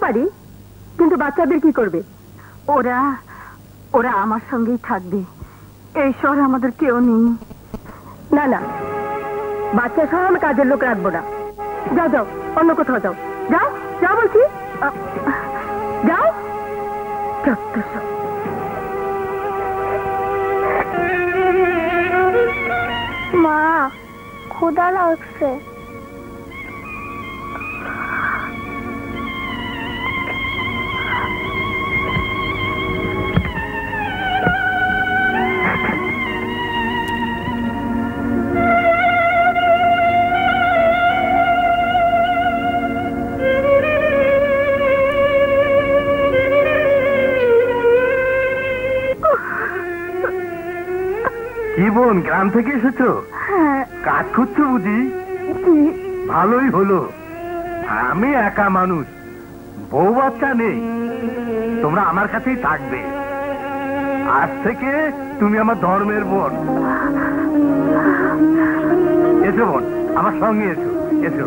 পারি, কিন্তু বাচ্চাদের কি করবে? ওরা ওরা আমার সঙ্গেই থাকবে। এই শহরে আমাদের কেউ নেই। না না, বাচ্চা সহ আমি কাজের লোক রাখবো না। যাও যাও, অন্য কোথাও যাও। যাও যাও বলছি, যাও। মা, ক্ষুধা লাগছে। কি বোন, গ্রাম থেকে এসেছো? কাজ করছো বুঝি? ভালোই হলো। আমি একা মানুষ, বউ বাচ্চা নেই, তোমরা আমার কাছেই থাকবে। আজ থেকে তুমি আমার ধর্মের বোন। এসো বোন, আমার সঙ্গে এসো। এসো।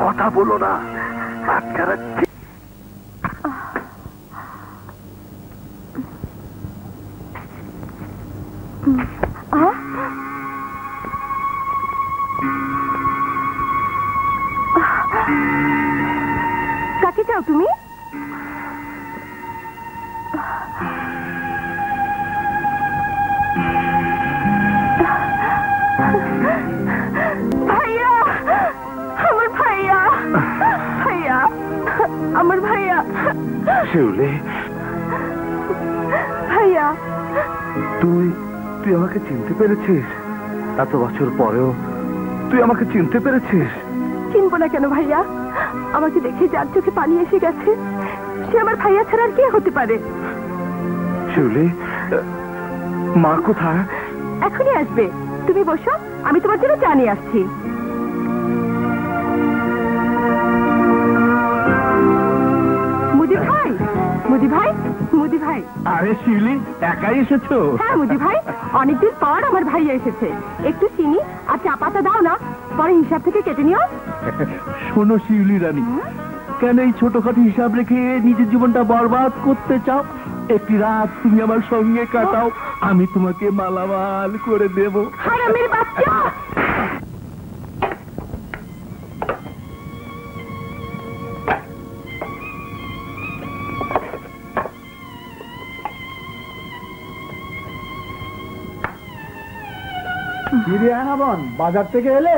কথা বলো না, বাচ্চারা কাকে চাও তুমি? ভাইয়া, আমার ভাইয়া, ভাইয়া, আমার ভাইয়া। শিউলি, ভাইয়া, তুই আমাকে চিনতে পেরেছিস? এত বছর পরেও তুই আমাকে চিনতে পেরেছিস? চিনবো না কেন ভাইয়া? আমাকে দেখে যার চোখে পানি এসে গেছে, সে আমার ভাইয়া ছাড়া আর কে হতে পারে? শিউলি, মা কোথায়? এখনই আসবে, তুমি বসো, আমি তোমার জন্য চা নিয়ে আসছি। মুদি ভাই, মুদি ভাই, মুদি ভাই। আরে শিউলি, একাই এসেছো? হ্যাঁ মুদি ভাই, অনেকদিন পর আমার ভাইয়া এসেছে। একটু চিনি আর চা পাতা দাও না, পরে হিসাব থেকে কেটে নিও। শোনো শিউলি রানী, কেন এই ছোটখাটো হিসাব রেখে নিজের জীবনটা বরবাদ করতে চাও? একটি রাত তুমি আমার সঙ্গে কাটাও, আমি তোমাকে মালামাল করে দেব। হারামির বাচ্চা! বিরিয়ানা বোন, বাজার থেকে এলে?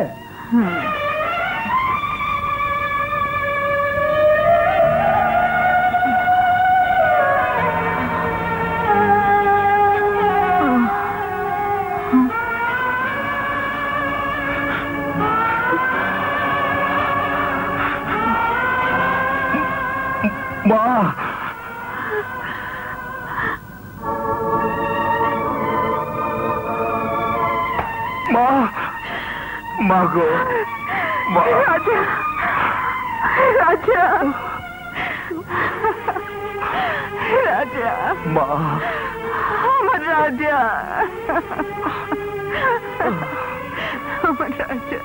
মা, মা, মা গো, মা। রাজা, রাজা, রাজা, মা, আমার রাজা, আমার রাজা।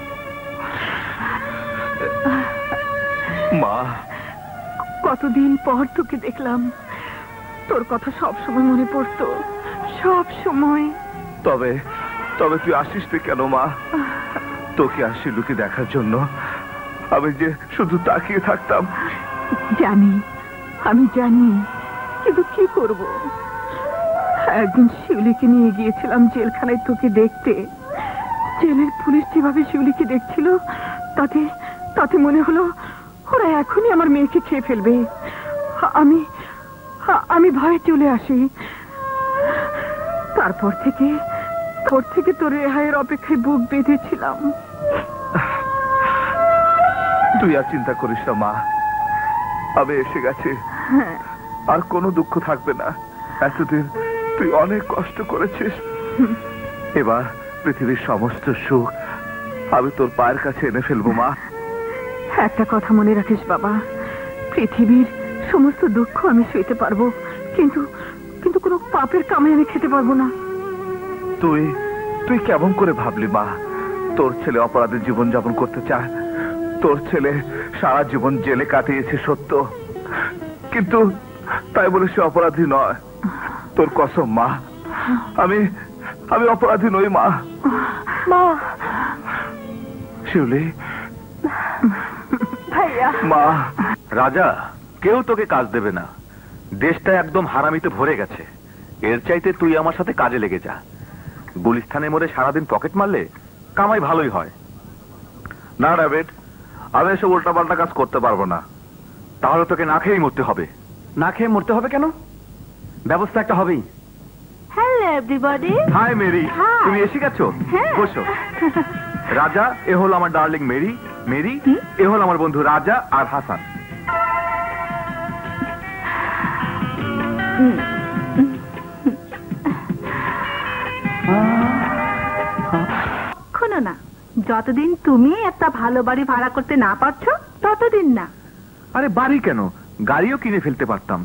মা, কতদিন পর তোকে দেখলাম, তোর কথা সব সময় মনে পড়তো, সব সময়। তবে তবে তুই আসিস তুই কেন মা? তোকে আর শিলুকে দেখার জন্য আমি যে শুধু তাকিয়ে থাকতাম। জানি, আমি জানি, কিন্তু কি করব? একদিন শিউলিকে নিয়ে গিয়েছিলাম জেলখানায় তোকে দেখতে। জেলের পুলিশ যেভাবে শিউলিকে দেখছিল, তাতে তাতে মনে হলো ওরা এখনই আমার মেয়েকে খেয়ে ফেলবে। আমি ভয়ে চলে আসি। তারপর থেকে তোর রেহাইয়ের অপেক্ষায় বুক বেঁধেছিলাম। তুই আর চিন্তা করিস না মা, আমি এসে গেছি, আর কোনো দুঃখ থাকবে না। এতদিন তুই অনেক কষ্ট করেছিস, এবার পৃথিবীর সমস্ত সুখ আমি তোর পায়ের কাছে এনে ফেলবো মা। একটা কথা মনে রাখিস বাবা, পৃথিবীর সমস্ত দুঃখ আমি সইতে পারবো, কিন্তু কিন্তু কোনো পাপের কামাই আমি খেতে পারবো না। তুই তুই কেমন করে ভাবলি মা, তোর ছেলে অপরাধের জীবন যাপন করতে চায়? তোর ছেলে সারা জীবন জেলে কাটিয়েছে সত্য, কিন্তু তাই বলে সে অপরাধী নয়। তোর কসম মা, আমি আমি অপরাধী নই মা। মা, শিউলি, ভাইয়া, মা। রাজা, কেউ তোকে কাজ দেবে না, দেশটা একদম হারামিতে ভরে গেছে। এর চাইতে তুই আমার সাথে কাজে লেগে যা। গুলিস্তানে মরে সারাদিন পকেট মারলে কামাই ভালোই হয়। না ডেভিড, আমি এসব উল্টাপাল্টা কাজ করতে পারবো না। তাহলে তোকে না খেয়েই মরতে হবে। না খেয়ে মরতে হবে কেন? ব্যবস্থা একটা হবেই। Hello everybody. Hi Mary, Hi. তুমি এসে গেছো? হ্যাঁ। বসো। রাজা, এ হলো আমার ডার্লিং মেরি। মেরি, এ হলো আমার বন্ধু রাজা আর হাসান। শোনো না, যতদিন তুমি একটা ভালো বাড়ি ভাড়া করতে না পারছো ততদিন না। আরে বাড়ি কেন, গাড়িও কিনে ফেলতে পারতাম,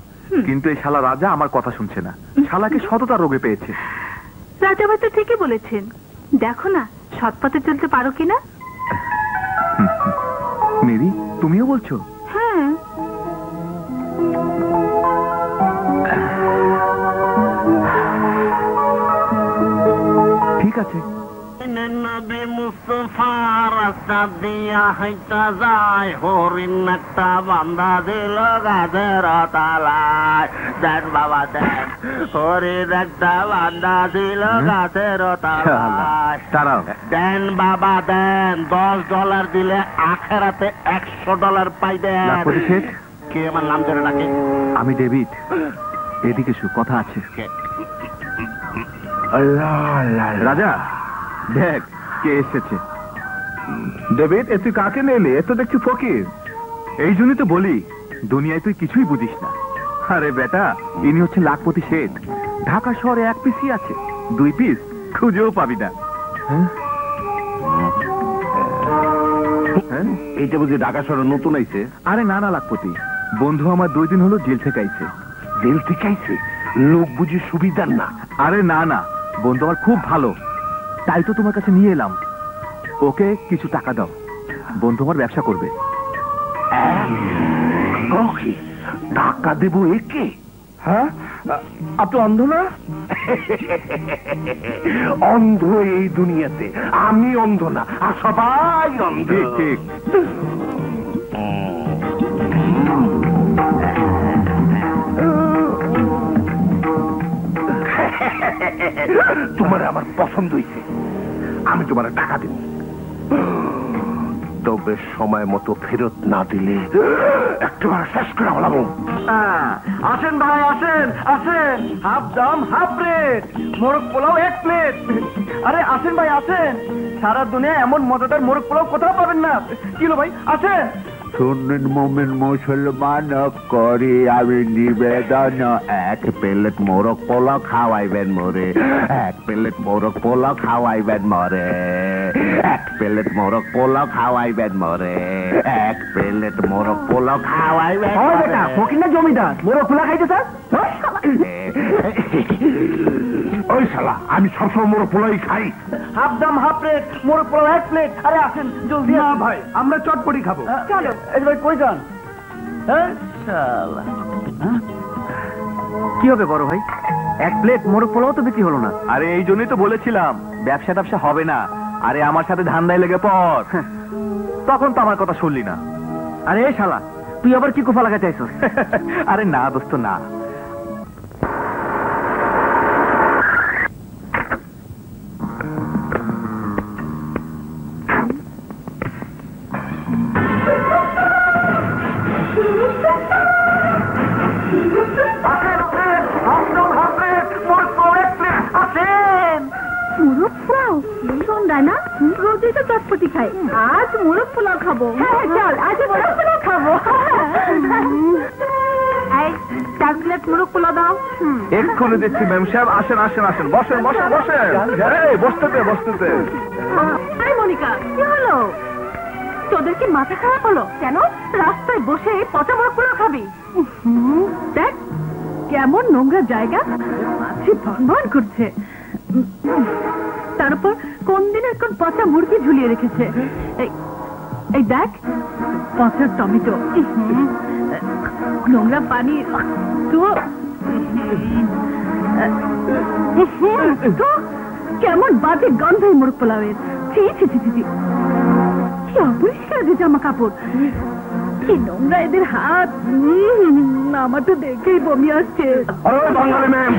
কিন্তু এই শালা রাজা আমার কথা শুনছে না। শালাকে সততা রোগে পেয়েছে। রাজা ভাই তো ঠিকই বলেছেন, দেখো না সৎপথে চলতে পারো কিনা। মেরি, তুমিও বলছো? হ্যাঁ। ঠিক আছে। নবী মুস্তফা রাস্তা দিয়া হাইটা যায়, হরিণ একটা বান্ধা দিল গাছের তালায়। দেন বাবা দেন, হরিণ একটা বান্ধা দিল গাছের তালায়। দাঁড়াও। দেন বাবা দেন, $10 দিলে আখেরাতে $100 পাইবেন। লাখপতি শেঠ, কে আমার নাম ধরে ডাকে? আমি ডেভিড। এদিকে শু, কথা আছে। রাজা, দেখ কে এসেছে। ডেভিড, এ তুই কাকে নিলি? এ তো দেখছি ফকির। এই জন্যই তো বলি, দুনিয়ায় তুই কিছুই বুঝিস না। আরে বেটা, ইনি হচ্ছে লাখপতি শেঠ। ঢাকা শহরে 1 পিসই আছে, 2 পিস খুঁজেও পাবি না। হ্যাঁ? এইটা বুঝি ঢাকা শহরে নতুন আইছে? আরে না না লাখপতি, বন্ধু আমার 2 দিন হলো জেল থেকে আইছে। জেল থেকে আইছে? লোক বুঝি সুবিধার না? আরে না না, বন্ধু আমার খুব ভালো, তাই তো তোমার কাছে নিয়ে এলাম। ওকে কিছু টাকা দাও, বন্ধু আমার ব্যবসা করবে। টাকা দেবো একে? হ্যাঁ, আপনি অন্ধ না? অন্ধ এই দুনিয়াতে আমি অন্ধ না, আর সবাই অন্ধ। ঠিক। তোমার আমার পছন্দ হয়েছে, আমি তোমার টাকা দেব, তবে সময় মতো ফেরত না দিলে একেবারে শেষ করে বলাবো। আসেন ভাই, আসেন আসেন, হাফ দাম হাফ রেট, মোরগ পোলাও 1 প্লেট। আরে আসেন ভাই আসেন, সারা দুনিয়া এমন মজাদার মোরগ পোলাও কোথাও পাবেন না। কি ভাই, আসেন। শুনুন মোমেন মুসলমান করি আমি নিবেদন, 1 প্লেট মোরগ পোলাও খাওয়াইবেন মোরে, 1 প্লেট মোরগ পোলাও খাওয়াইবেন মরে, 1 প্লেট মোরগ পোলাও খাওয়াইবেন মরে, 1 প্লেট মোরগ পোলাও খাওয়াইবেন। ফকির না জমিদার, মোরগ পোলাও খাইতে স্যার? ওই শালা, আমি সবসময় মোরগ পোলাই খাই। হাফ দাম হাফ রেট, মোরগ পোলাও 1 প্লেট। আরে আসেন জলদি। না ভাই, আমরা চটপটি খাবো। চলো। এই ভাই কই যান? কি হবে বড় ভাই, 1 প্লেট মোরগ পোলাও তো বিক্রি হলো না। আরে এই জন্যই তো বলেছিলাম ব্যবসা ট্যাবসা হবে না। আরে আমার সাথে ধান্দায় লেগে পড়। তখন তো আমার কথা শুনলি না। আরে এই শালা, তুই আবার কি কোফা লাগাতে চাইছ? আরে না দোস্ত না। মোরগ পোলাও সন্ধ্যা না? রোজই তো চটপটি খাই, আজ মোরগ পোলাও খাবো। চল আজ মোরগ পোলাও খাবো। এই 4 প্লেট মোরগ পোলাও দাও। এক্ষুনি দিচ্ছি ম্যাম সাহেব। আসেন আসেন আসেন, বসেন বসেন বসেন। এই বসতে বসতে। এই মনিকা, কি হলো? তোদের কি মাথা খারাপ হলো? কেন রাস্তায় বসে পচা মোরগ পোলাও খাবি? দেখ কেমন নোংরা জায়গা, মাছি ভনভন করছে। তার উপর কোন দিনের কোন পচা মুরগি ঝুলিয়ে রেখেছে। এই দেখ পচা টমেটো, নোংরা পানি, তো কেমন বাজে গন্ধ এই মোরগ পোলাওয়ের। ছি ছি ছি ছি, কি অপরিষ্কার যে জামা কাপড়, কি নোংরা এদের হাত। আমার তো দেখেই বমি আসছে। বাঙালি ম্যাম,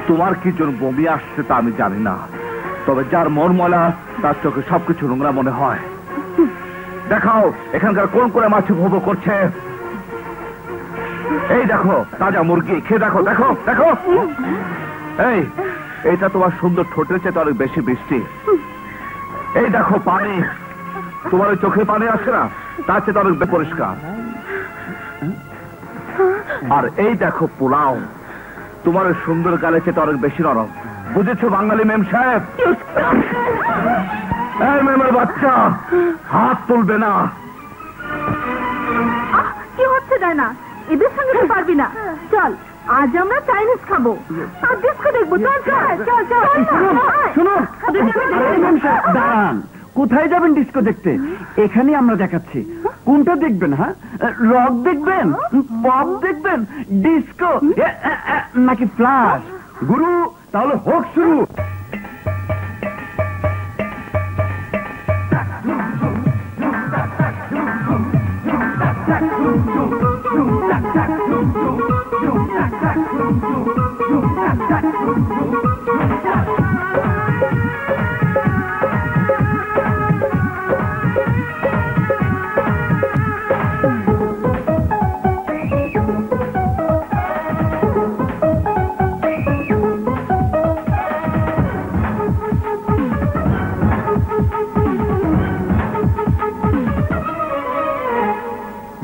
তোমার কি জন্য বমি আসছে তা আমি জানি না, তবে যার মন ময়লা তার চোখে সবকিছু নোংরা মনে হয়। দেখাও এখানকার কোন করে মাছ উপভোগ করছে। এই দেখো তাজা মুরগি, খেয়ে দেখো দেখো দেখো। এই এইটা তোমার সুন্দর ঠোঁটের চেয়ে অনেক বেশি বৃষ্টি। এই দেখো পানি, তোমার ওই চোখে পানি আসছে না, তার চেয়ে অনেক পরিষ্কার। আর এই দেখো পোলাও, তোমার ওই সুন্দর গালে চেয়ে অনেক বেশি নরম। বুঝেছো বাঙালি ম্যাম সাহেব? এই ম্যামের বাচ্চা, হাত তুলবে না। কি হচ্ছে যায় না, এদের সঙ্গে তো পারবি না। চল আজ আমরা চাইনিজ খাবো আর ডিস্কো দেখবো। চল চল চল শুনো, দাঁড়ান, কোথায় যাবেন ডিস্কো দেখতে? এখানে আমরা দেখাচ্ছি। কোনটা দেখবেন? হ্যাঁ, রক দেখবেন, পপ দেখবেন, ডিস্কো নাকি ফ্লাশ? গুরু, তাহলে হোক শুরু।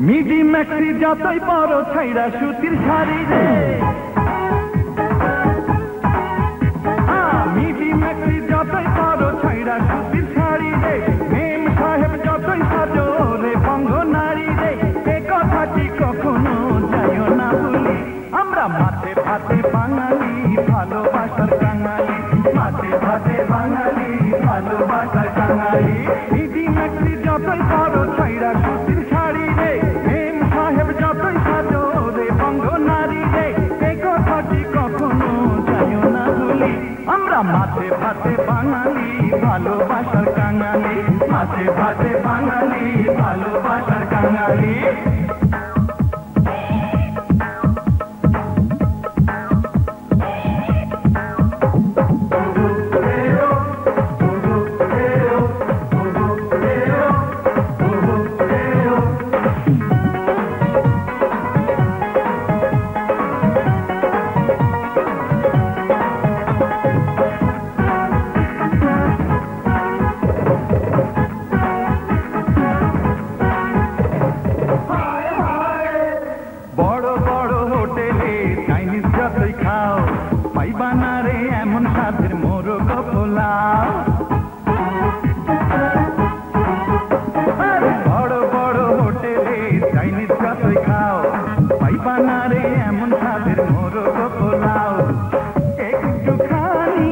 মিডি ম্যাক্সি যতই বড় ছাইরা সুতির শাড়ি রে, মিডি ম্যাক্সি যতই বড় ছাইরা সুতির শাড়ি রে, মেম সাহেব যতই সাজো রে বঙ্গ নারী রে, এ কথাটি কখনো যাইও না ভুলি। আমরা মাঠে ভাতে বাঙালি, ভালোবাসার কাঙালি, মাঠে ভাতে বাঙালি, ভালোবাসার কাঙালি। মিডি ম্যাক্সি যতই বড় ছাইরা সুতির শাড়ি রে, মেম সাহেব যতই সাজো রে বঙ্গ নারী রে, এ কথাটি কখনো যাইও না ভুলি। আমরা মাঠে ভাতে বাঙালি, ভালোবাসার কাঙালি, মাঠে ভাতে বাঙালি, ভালোবাসার কাঙালি। বড় বড় হোটেলে চাইনিজ যতই খাও, পাইবা না রে এমন স্বাদের মোরগ পোলাও। বড় বড় হোটেলে চাইনিজ যতই খাও, পাইবা না রে এমন স্বাদের মোরগ পোলাও। একটুখানি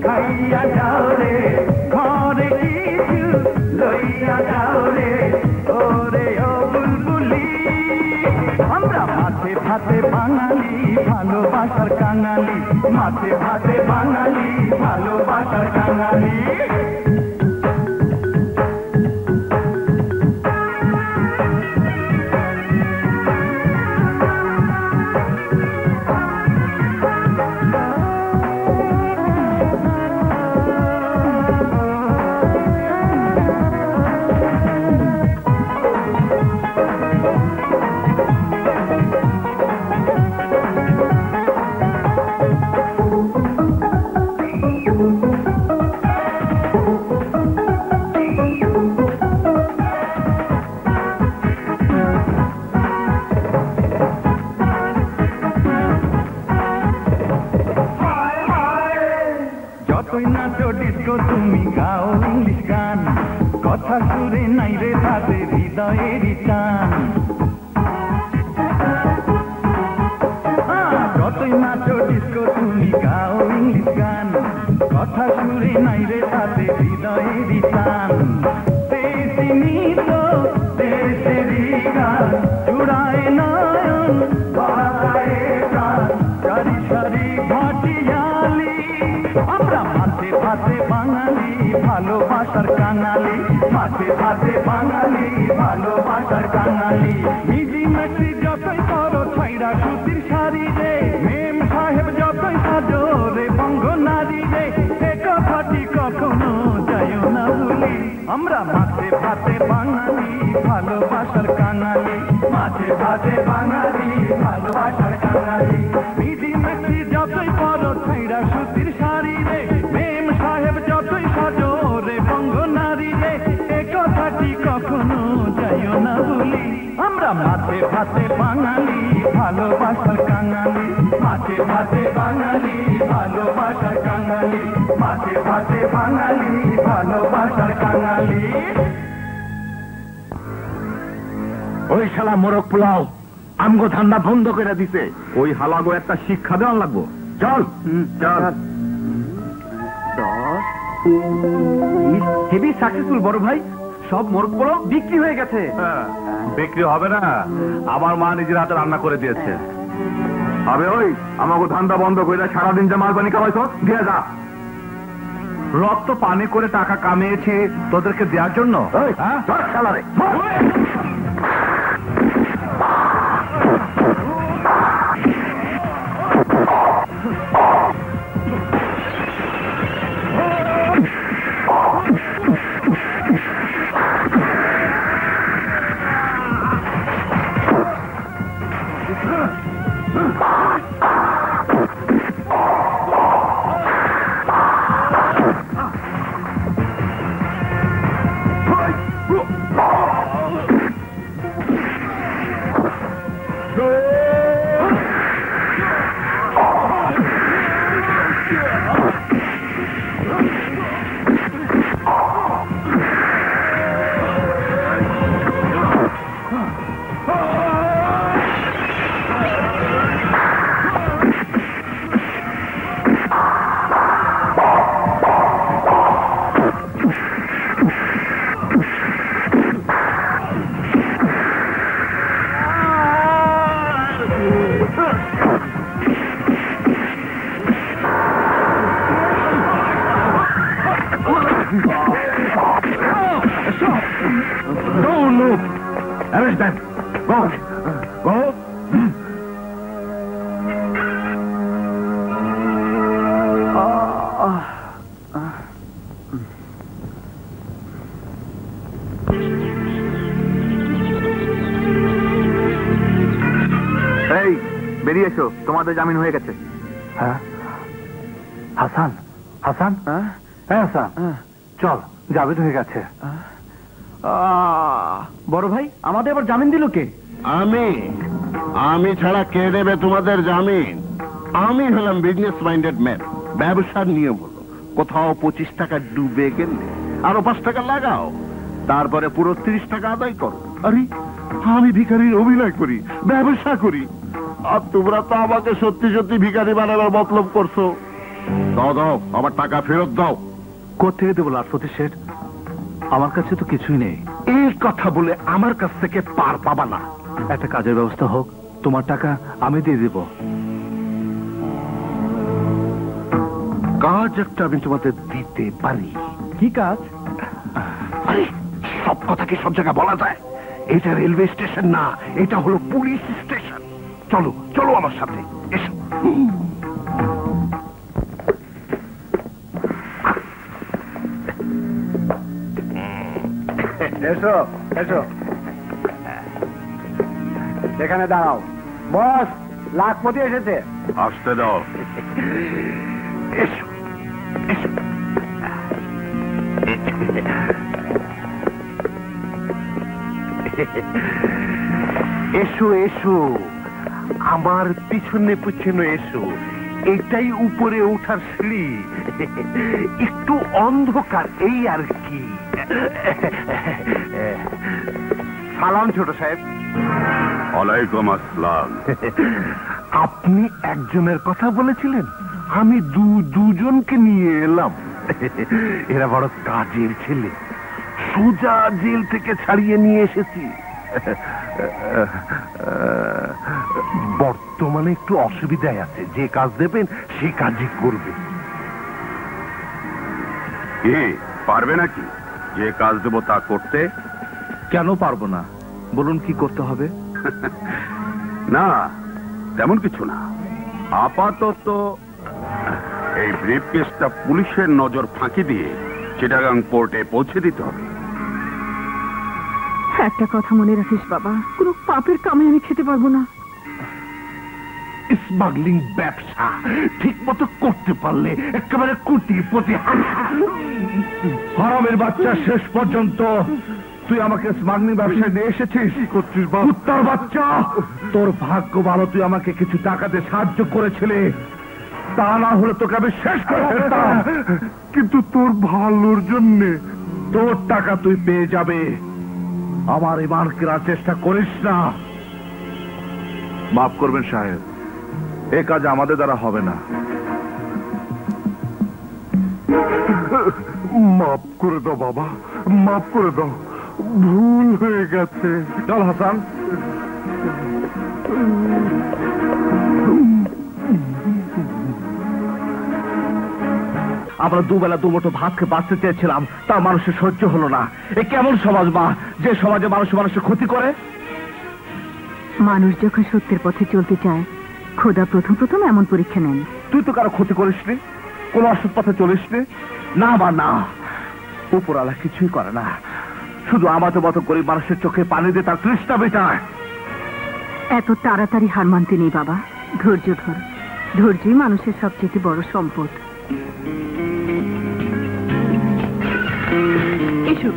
খাইয়া যাও রে, ঘরে কিছু লইয়া যাও রে, ওরে ও বুলবুলি। আমরা মাঠে ভাতে বাঙালি, ভালোবাসার কাঙালি, মাঠে ভাতে বাঙালি, ভালোবাসার কাঙালি। তুমি গাও ইংলিশ গান কথা সুরে নাই রে তাদের হৃদয়েরই টান যতই নাচো ডিস্কো তুমি গাও ইংলিশ গান কথা সুরে নাই রে তাদের হৃদয়েরই টান দেশি নৃত্য দেশেরই গান জুড়ায় নয়ন বাড়ায় প্রাণ সারি সারি ভাটিয়ালি আমরা মাঝে ভাতে বাঙালি ভালোবাসার কাঙালি মাঝে ভাতে বাঙালি ভালোবাসার কাঙালি মিজি মেট্রি যতই করো ছাইরা সুতির শাড়ি রে মেম সাহেব যতই সাজো রে বঙ্গ নারী রে এ কথাটি কখনো যাইও না ভুলি আমরা মাঝে ভাতে বাঙালি ভালোবাসার কাঙালি মাঝে ভাতে বাঙালি ভালোবাসার কাঙালি মিজি মেট্রি যতই করো ছাইরা সুতির শাড়ি রে মেম সাহেব যতই সাজো রে বঙ্গ নারী রে এ কথাটি কখনো যাইও না ভুলি আমরা মাঝে ভাতে বাঙালি ভালোবাসার কাঙালি মাঝে ভাতে বাঙালি ভালোবাসার কাঙালি মাঝে ভাতে বাঙালি ভালোবাসার কাঙালি ওই শালা মোরগ পোলাও আমগো ধান্দা বন্ধ করে দিছে ওই হালাগো একটা শিক্ষা দেওয়া লাগবো চল চল হেভি সাকসেসফুল বড় ভাই সব মোরগ পোলাও বিক্রি হয়ে গেছে বিক্রি হবে না আমার মা নিজের হাতে রান্না করে দিয়েছে হবে ওই আমাকে ধান্দা বন্ধ করে সারাদিন যে মাল পানি খাওয়াইছ দিয়ে যা রক্ত পানি করে টাকা কামিয়েছি তোদেরকে দেওয়ার জন্য শালারে Don't move. Arrest them. Go. Go. এই বেরিয়ে এসো তোমাদের জামিন হয়ে গেছে হ্যাঁ হাসান হাসান হ্যাঁ হাসান চল জামিন হয়ে গেছে বড় ভাই আমাদের আবার জামিন দিল কে আমি ছাড়া কে দেবে তোমাদের জামিন আমি হলাম বিজনেস মাইন্ডেড ম্যান ব্যবসার নিয়ম হলো কোথাও 25 টাকা ডুবে গেলে আরো 5 টাকা লাগাও তারপরে পুরো 30 টাকা আদায় করো আরে আমি ভিখারির অভিনয় করি ব্যবসা করি আর তোমরা তো আমাকে সত্যি সত্যি ভিখারি বানাবার মতলব করছো দাও দাও আমার টাকা ফেরত দাও কোথেকে দেবো লাটপতি শেঠ আমার কাছে তো কিছুই নেই এই কথা বলে আমার কাছ থেকে পার পাবা না একটা কাজের ব্যবস্থা হোক তোমার টাকা আমি দিয়ে দেব কাজ একটা আমি তোমাদের দিতে পারি কি কাজ আরে সব কথা কি সব জায়গায় বলা যায় এটা রেলওয়ে স্টেশন না এটা হলো পুলিশ স্টেশন চলো চলো আমার সাথে এসো এসো এসো এখানে দাঁড়াও বস লাখপতি এসেছে আসতে দাও এসো এসো এসো এসো আমার পিছনে পিছনে এসো এটাই উপরে ওঠার সিঁড়ি, একটু অন্ধকার এই আর কি। সালাম ছোট সাহেব। ওয়ালাইকুম আসসালাম। আপনি একজনের কথা বলেছিলেন, আমি দুজনকে নিয়ে এলাম। এরা বড় কাজের ছেলে, সোজা জেল থেকে ছাড়িয়ে নিয়ে এসেছি। বর্তমানে একটু অসুবিধায় আছে, যে কাজ দেবেন সে কাজই করবে। পারবে নাকি যে কাজ দেবো তা করতে? কেন পারবো না, বলুন কি করতে হবে? না তেমন কিছু না, আপাতত এই ব্রিফকেসটা পুলিশের নজর ফাঁকি দিয়ে চিটাগাং পোর্টে পৌঁছে দিতে হবে। একটা কথা মনে রাখিস বাবা, কোনো পাপের কামে আমি খেতে পারবো না। স্মাগলিং ব্যবসা ঠিক মতো করতে পারলে একেবারে কোটিপতি। হারামের বাচ্চা, শেষ পর্যন্ত তুই আমাকে স্মাগলিং ব্যবসায় নিয়ে এসেছিস। কুত্তার বাচ্চা, তোর ভাগ্য ভালো তুই আমাকে কিছু টাকাতে সাহায্য করেছিলে, তা না হলে তোকে আমি শেষ করে ফেলতাম। কিন্তু তোর ভালোর জন্য তোর টাকা তুই পেয়ে যাবে। আমার ইমান কেনার চেষ্টা করিস না। মাফ করবেন সাহেব, এ কাজ আমাদের দ্বারা হবে না। মাফ করে দাও বাবা, মাফ করে দাও, ভুল হয়ে গেছে। চল হাসান। আমরা দুবেলা দুমুঠো ভাত খেয়ে বাঁচতে চেয়েছিলাম, তা মানুষের সহ্য হলো না। এ কেমন সমাজ মা, যে সমাজে মানুষ মানুষের ক্ষতি করে? মানুষ যখন সত্যের পথে চলতে চায়, খোদা প্রথম প্রথম এমন পরীক্ষা নেন। তুই তো কারো ক্ষতি করিসনি, কোন অসৎ পথে চলিসনি। না বা না, উপরওয়ালা কিছুই করে না, শুধু আমাদের মতো গরিব মানুষের চোখে পানি দিয়ে তার তৃষ্ণা মেটায়। এত তাড়াতাড়ি হার মানতে নেই বাবা, ধৈর্য ধর। ধৈর্যই মানুষের সবচেয়ে বড় সম্পদ। এসো।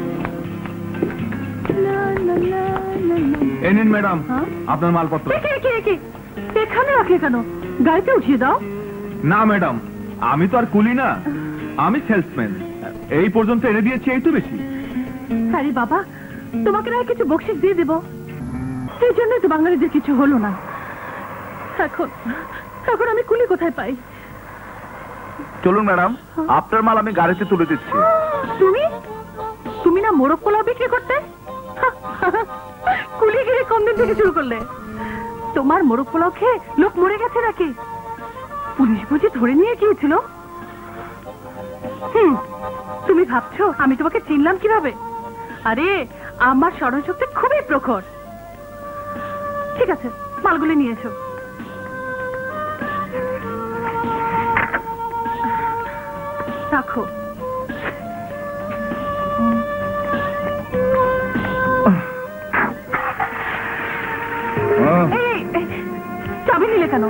এই নিন ম্যাডাম আপনার মালপত্র। এখানে রাখলে কেন? গাড়িতে উঠিয়ে দাও। না ম্যাডাম, আমি তো আর কুলি না, আমি সেলসম্যান। এই পর্যন্ত এনে দিয়েছি, এই তো বেশি। আরে বাবা, তোমাকে না কিছু বকশিশ দিয়ে দেবো, সেই জন্যই তো বাঙালিদের কিছু হলো না। এখন এখন আমি কুলি কোথায় পাই? চলুন ম্যাডাম, আপনার মাল আমি গাড়িতে তুলে দিচ্ছি। তুমি তুমি না মোরগ পোলাও বিক্রি করতে? কুলিগিরি কোন দিন থেকে শুরু করলে? তোমার মোরগ পোলাও খেয়ে লোক মরে গেছে নাকি? পুলিশ বুঝি ধরে নিয়ে গিয়েছিল? তুমি ভাবছো আমি তোমাকে চিনলাম কিভাবে? আরে আমার স্মরণ শক্তি খুবই প্রখর। ঠিক আছে, মালগুলি নিয়ে এসো। রাখো। চাবি নিলে কেন?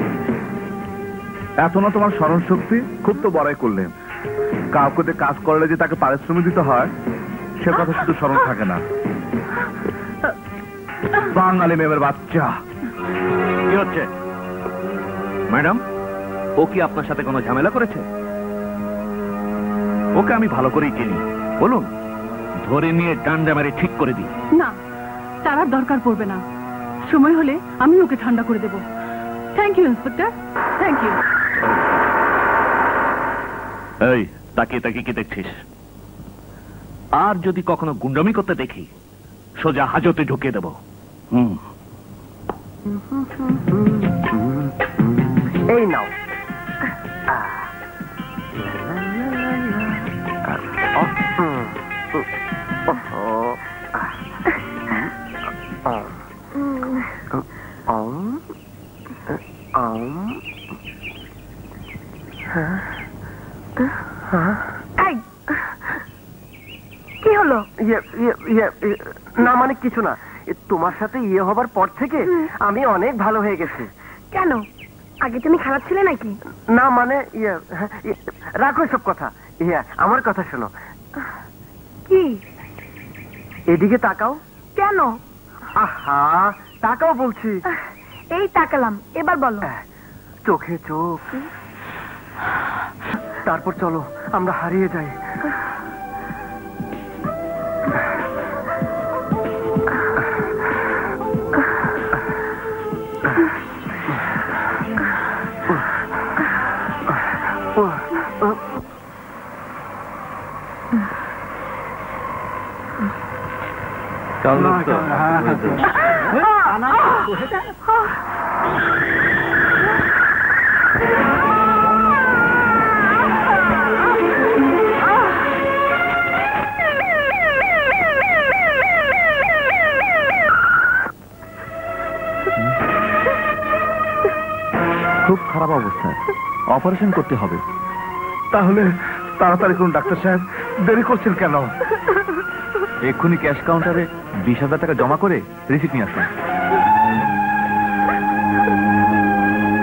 এত না তোমার স্মরণ শক্তি, খুব তো বড়াই করলেন। কাউকে কাজ করলে যে তাকে পারিশ্রমিক দিতে হয়, সে কথা শুধু স্মরণ থাকে না। বাঙালি মেয়ের বাচ্চা। কি হচ্ছে ম্যাডাম? ও কি আপনার সাথে কোনো ঝামেলা করেছে? ওকে আমি ভালো করেই চিনি, বলুন ধরে নিয়ে ডান্ডা মেরে ঠিক করে দিই। না, তার আর দরকার পড়বে না। সময় হলে আমি ওকে ঠান্ডা করে দেব। Thank you inspector, thank you. এই তাকিয়ে তাকিয়ে কি দেখছিস? আর যদি কখনো গুন্ডামি করতে দেখি, সোজা হাজতে ঢুকিয়ে দেব। এই নাও। কি হলো? না মানে কিছু না, তোমার সাথে ইয়ে হবার পর থেকে আমি অনেক ভালো হয়ে গেছি। কেন? আগে তুমি খারাপ ছিলে নাকি? না মানে রাখো সব কথা। আমার কথা শোনো। কি? এদিকে তাকাও। কেন? আহা, তাকাও বলছি। এই তাকালাম, এবার বলো। চোখে চোখ, তারপর চলো আমরা হারিয়ে যাই। খুব খারাপ অবস্থা, অপারেশন করতে হবে। তাহলে তাড়াতাড়ি করুন ডাক্তার সাহেব, দেরি করছেন কেন? এক্ষুনি ক্যাশ কাউন্টারে 20,000 টাকা জমা করে রিসিপ্ট নিয়ে আসুন।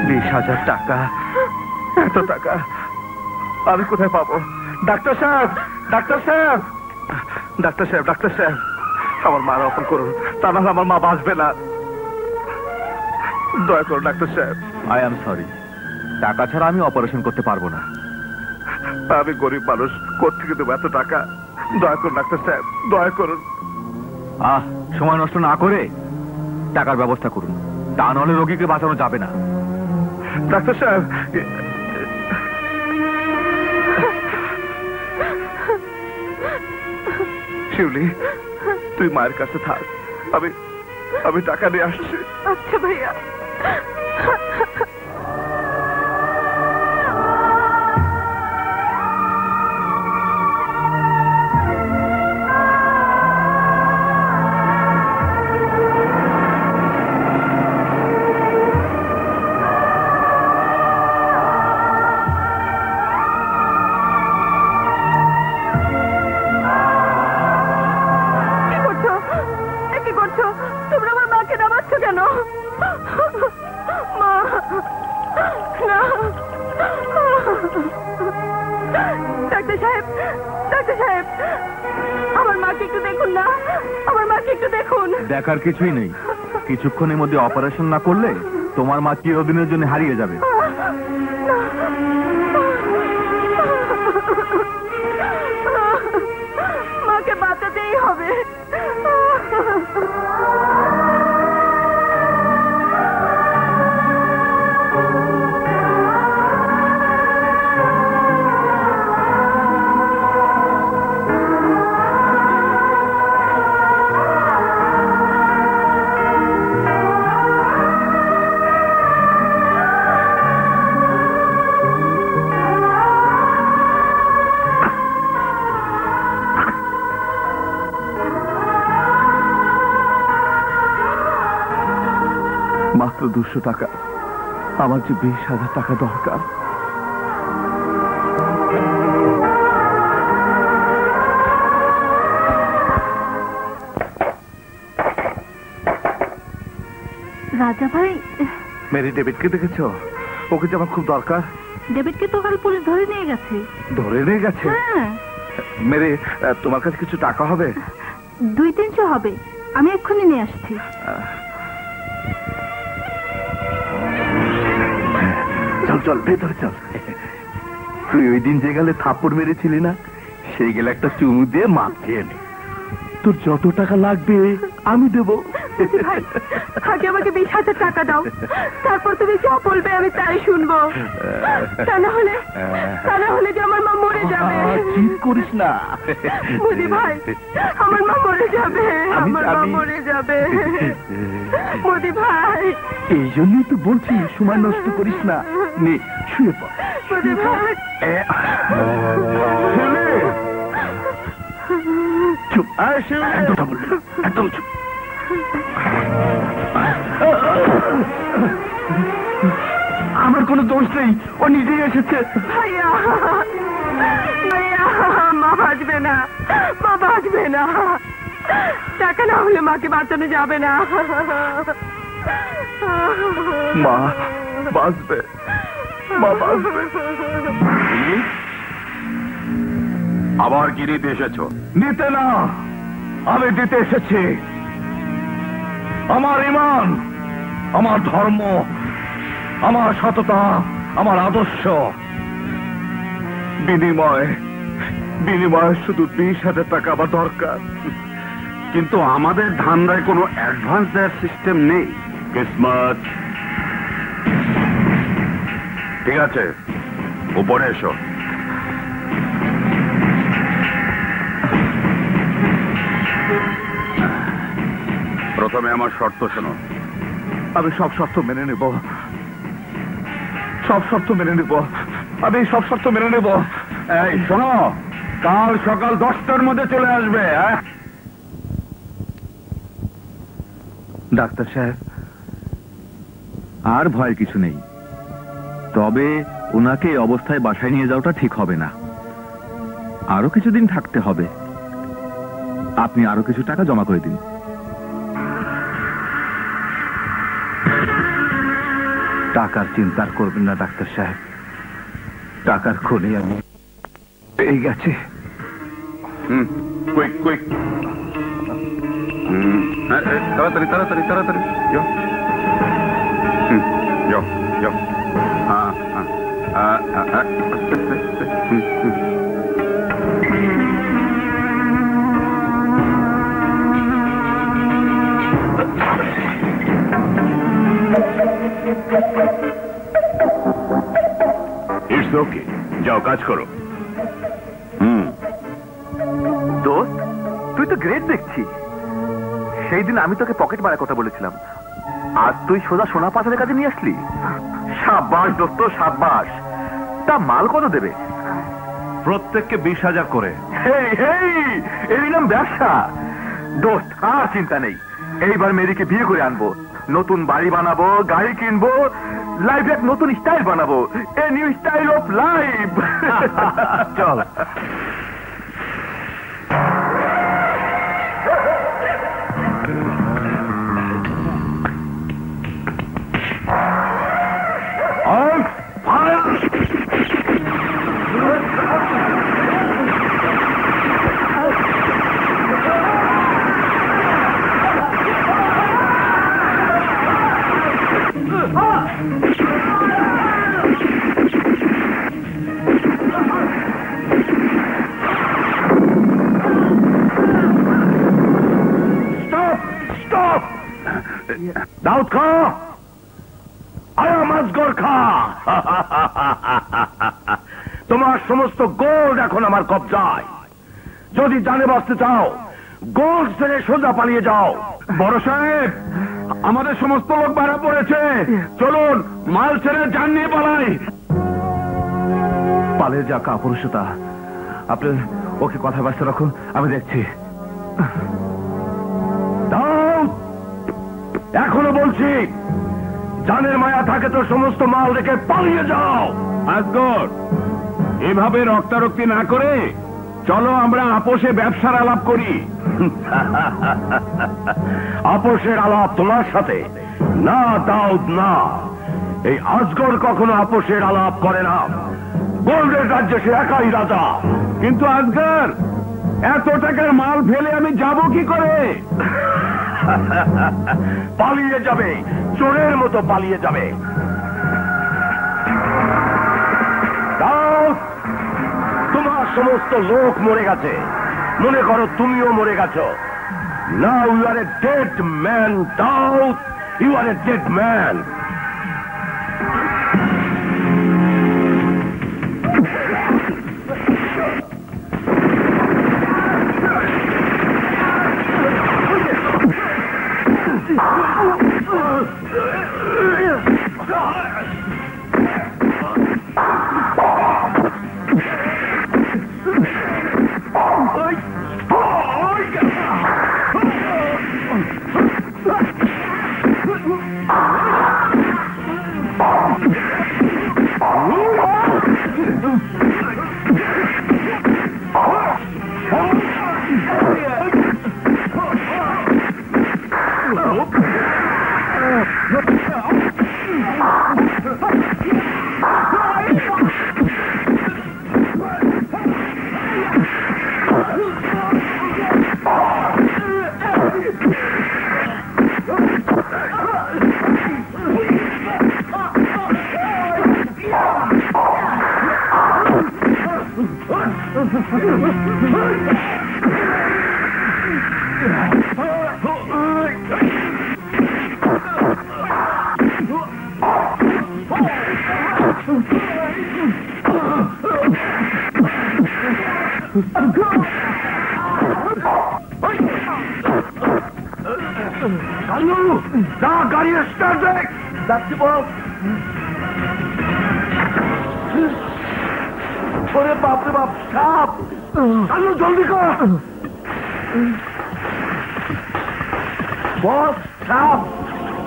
20,000 টাকা? এত টাকা আমি কোথায় পাবো? ডাক্তার সাহেব, ডাক্তার সাহেব, ডাক্তার সাহেব, ডাক্তার সাহেব, আমার মার অপর করুন, তা নাহলে আমার মা বাঁচবে না। দয়া করুন ডাক্তার সাহেব। আই এম সরি, টাকা ছাড়া আমি অপারেশন করতে পারবো না। আমি গরিব মানুষ, কোত্থেকে দেবো এত টাকা? দয়া করুন ডাক্তার সাহেব, দয়া করুন। সময় নষ্ট না করে টাকার ব্যবস্থা করুন, তা নাহলে রোগীকে বাঁচানো যাবে না। ডাক্তার সাহেব, শিউলি তুই মায়ের কাছে থাক, আমি টাকা নিয়ে আসছি। আচ্ছা ভাইয়া। দেখার কিছুই নেই, কিছুক্ষণের মধ্যে অপারেশন না করলে তোমার মা চিরদিনের জন্য হারিয়ে যাবে। মাকে বাঁচাতেই হবে। মাত্র 200 টাকা, আমার যে 20,000 টাকা দরকার। রাজা ভাই, মেরি ডেভিডকে দেখেছো? ওকে যে আমার খুব দরকার। ডেভিডকে তো কাল পুলিশ ধরে নিয়ে গেছে। ধরে নিয়ে গেছে? হ্যাঁ। মেরি, তোমার কাছে কিছু টাকা হবে? 200-300 হবে, আমি এক্ষুনি নিয়ে আসছি। চল চল ভেতরে চল। তুই ওই দিন যে গেলে থাপ্পড় মেরেছিলি না, সেই গেলে একটা চুমু দিয়ে মাপ খেয়ে নে। তোর যত টাকা লাগবে আমি দেবো। আগে আমাকে 20,000 টাকা দাও, তারপর তুমি যা বলবে আমি তাই শুনবো। তা না হলে যে আমার মা মরে যাবে। ঠিক করিস না বুঝি ভাই, আমার মা মরে যাবে, আমার মা মরে যাবে। মোদি ভাই, এই জন্যই তো বলছি সময় নষ্ট করিস না। নে শুয়ে পড়। মোদি ভাই, চুপ, একদম চুপ। আমার কোনো দোষ নেই, ও নিজেই এসেছে। ভাইয়া, ভাইয়া, মা বাঁচবে না, মা বাঁচবে না। টাকা না হলে মাকে বাঁচানো যাবে না। মা বাঁচবে, মা বাঁচবে। আবার কি নিতে এসেছো? নিতে না, আমি দিতে এসেছি। আমার ঈমান, আমার ধর্ম, আমার সততা, আমার আদর্শ, বিনিময়ে শুধু 20,000 টাকা আমার দরকার। কিন্তু আমাদের ধান্দায় কোনো অ্যাডভান্স দেওয়ার সিস্টেম নেই। কিসমত। ঠিক আছে, উপরে এসো। প্রথমে আমার শর্ত শোনো। আমি সব শর্ত মেনে নেব, সব শর্ত মেনে নেব, আমি সব শর্ত মেনে নেব। এই শোনো, কাল সকাল 10টার মধ্যে চলে আসবে। ডাক্তার সাহেব, আর ভয় কিছু নেই, তবে ওনাকে এই অবস্থায় বাসায় নিয়ে যাওয়াটা ঠিক হবে না। আরো কিছুদিন থাকতে হবে। আপনি আরো কিছু টাকা জমা করে দিন। টাকার চিন্তা করবেন না ডাক্তার সাহেব, টাকার খোঁজে আমি পেয়ে গেছি। কুইক কুইক, তাড়াতাড়ি তাড়াতাড়ি তাড়াতাড়ি যাও। যাও যাও। ইটস ওকে, যাও কাজ করো। দোস্ত, তুই তো গ্রেট দেখছি। সেই দিন আমি তোকে পকেট মারার কথা বলেছিলাম, আর তুই সোজা সোনা পাচারের কাজে নিয়ে আসলি। সাব্বাস দোস্ত, সাব্বাস। তা মাল কত দেবে? প্রত্যেককে 20,000 করে। এর নাম ব্যবসা। দোস্ত, আর চিন্তা নেই, এইবার মেয়েকে বিয়ে করে আনবো, নতুন বাড়ি বানাবো, গাড়ি কিনবো, লাইফে এক নতুন স্টাইল বানাবো, a new style of life. চল। দাউদ খা, আয়া মাজগর খা। তোমার সমস্ত গোল্ড এখন আমার কবজায়। যদি জানে বাঁচতে চাও, গোল্ড ছেড়ে সোজা পালিয়ে যাও। বড় সাহেব, আমাদের সমস্ত লোক মারা পড়েছে, চলুন মাল ছেড়ে যান নিয়ে পালাই। পালের যা কাপুরুষতা, আপনি ওকে কথা বার্তা রাখুন, আমি দেখছি। এখনো বলছি, জানের মায়া থাকে তো সমস্ত মাল রেখে পালিয়ে যাও। আজগর, এভাবে রক্তারক্তি না করে চলো আমরা আপোষে ব্যবসার আলাপ করি। আপোষের আলাপ তোমার সাথে না দাউদ, না। এই আজগর কখনো আপোষের আলাপ করে না। গোল্ডের রাজ্যে সে একাই রাজা। কিন্তু আজগর, এত টাকার মাল ফেলে আমি যাব কি করে? পালিয়ে যাবে, চোরের মতো পালিয়ে যাবে। দাউদ, তোমার সমস্ত লোক মরে গেছে, মনে করো তুমিও মরে গেছো। Now you are a dead man Dawood, you are a dead man. Kalu যা গাড়ি স্টার্ট দেখ। যাচ্ছি বস। ওরে বাপরে বাপ, সাপ! কালু জলদি কর। বস, সাপ!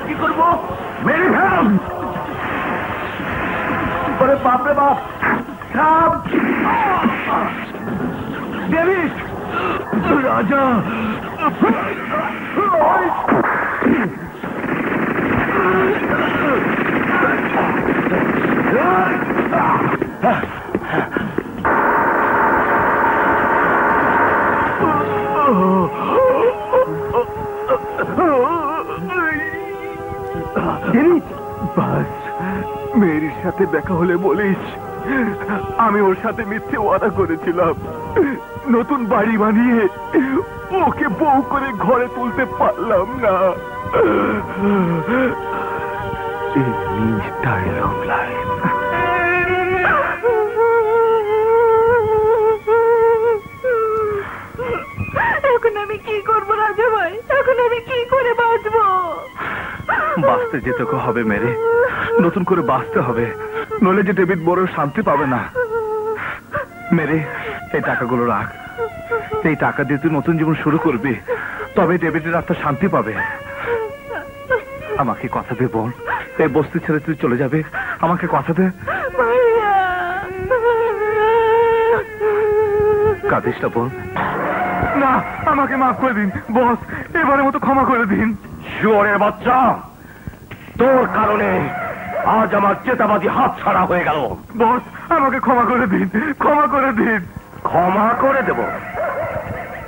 কি করবো? মেরে ফেল। ওরে বাপরে বাপ, সাপ! ডেভিড রাজা বাস, মেয়ের সাথে দেখা হলে বলিস আমি ওর সাথে মিথ্যে ওয়াদা করেছিলাম। নতুন বাড়ি বানিয়ে ওকে বউ করে ঘরে তুলতে পারলাম না। এখন আমি কি করবো রাজা ভাই? এখন আমি কি করে বাঁচবো? বাঁচতে যেতে হবে মেরে, নতুন করে বাঁচতে হবে, নইলে যে ডেভিড বড় শান্তি পাবে না। মেরে, এই টাকাগুলো রাখ। এই টাকা দিয়ে তুই নতুন জীবন শুরু করবি, তবে ডেভিডের আত্মা শান্তি পাবে। আমাকে কথা দে বল, এই বস্তি ছেড়ে তুই চলে যাবে? আমাকে কথা দে। কাঁদিস না বল। না, আমাকে মাফ করে দিন বস, এবারের মতো ক্ষমা করে দিন। শুয়োরের বাচ্চা, তোর কারণে আজ আমার চেতাবাজি হাত ছাড়া হয়ে গেল। বস, আমাকে ক্ষমা করে দিন, ক্ষমা করে দিন। ক্ষমা করে দেব?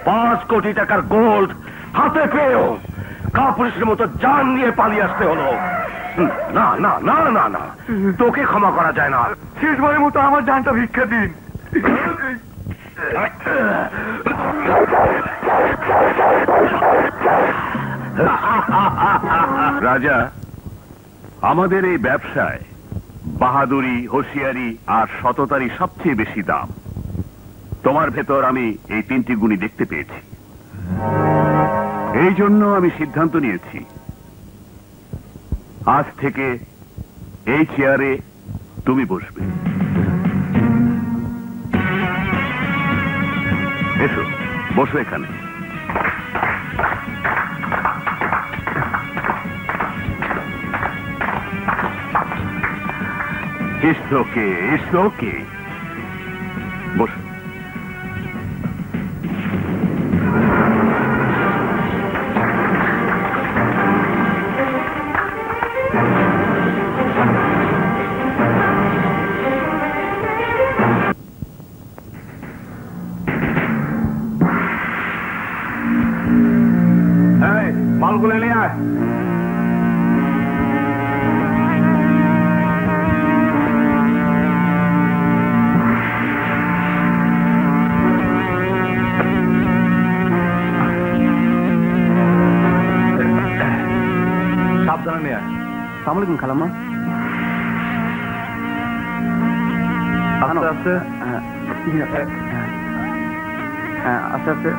5 কোটি টাকার গোল্ড হাতে পেয়েও কাপুরুষের মতো জান নিয়ে পালিয়ে আসতে হলো। না না না না না, তোকে ক্ষমা করা যায় না। শেষবারের মতো আমার জানটা ভিক্ষা দিন। রাজা, আমাদের এই ব্যবসায় বাহাদুরি, হোশিয়ারি আর সততারই সবচেয়ে বেশি দাম। তোমার ভেতর আমি এই 3টি গুণই দেখতে পেয়েছি। এই জন্য আমি সিদ্ধান্ত নিয়েছি, আজ থেকে এই চেয়ারে তুমি বসবে। এসো, বসো এখানে। It's okay, it's okay. বসো। মালগুলো নিয়ে আয়। সাবধানে নিয়ে আয়। আসসালামু আলাইকুম খালাম্মা। আস্তে আস্তে, আস্তে আস্তে।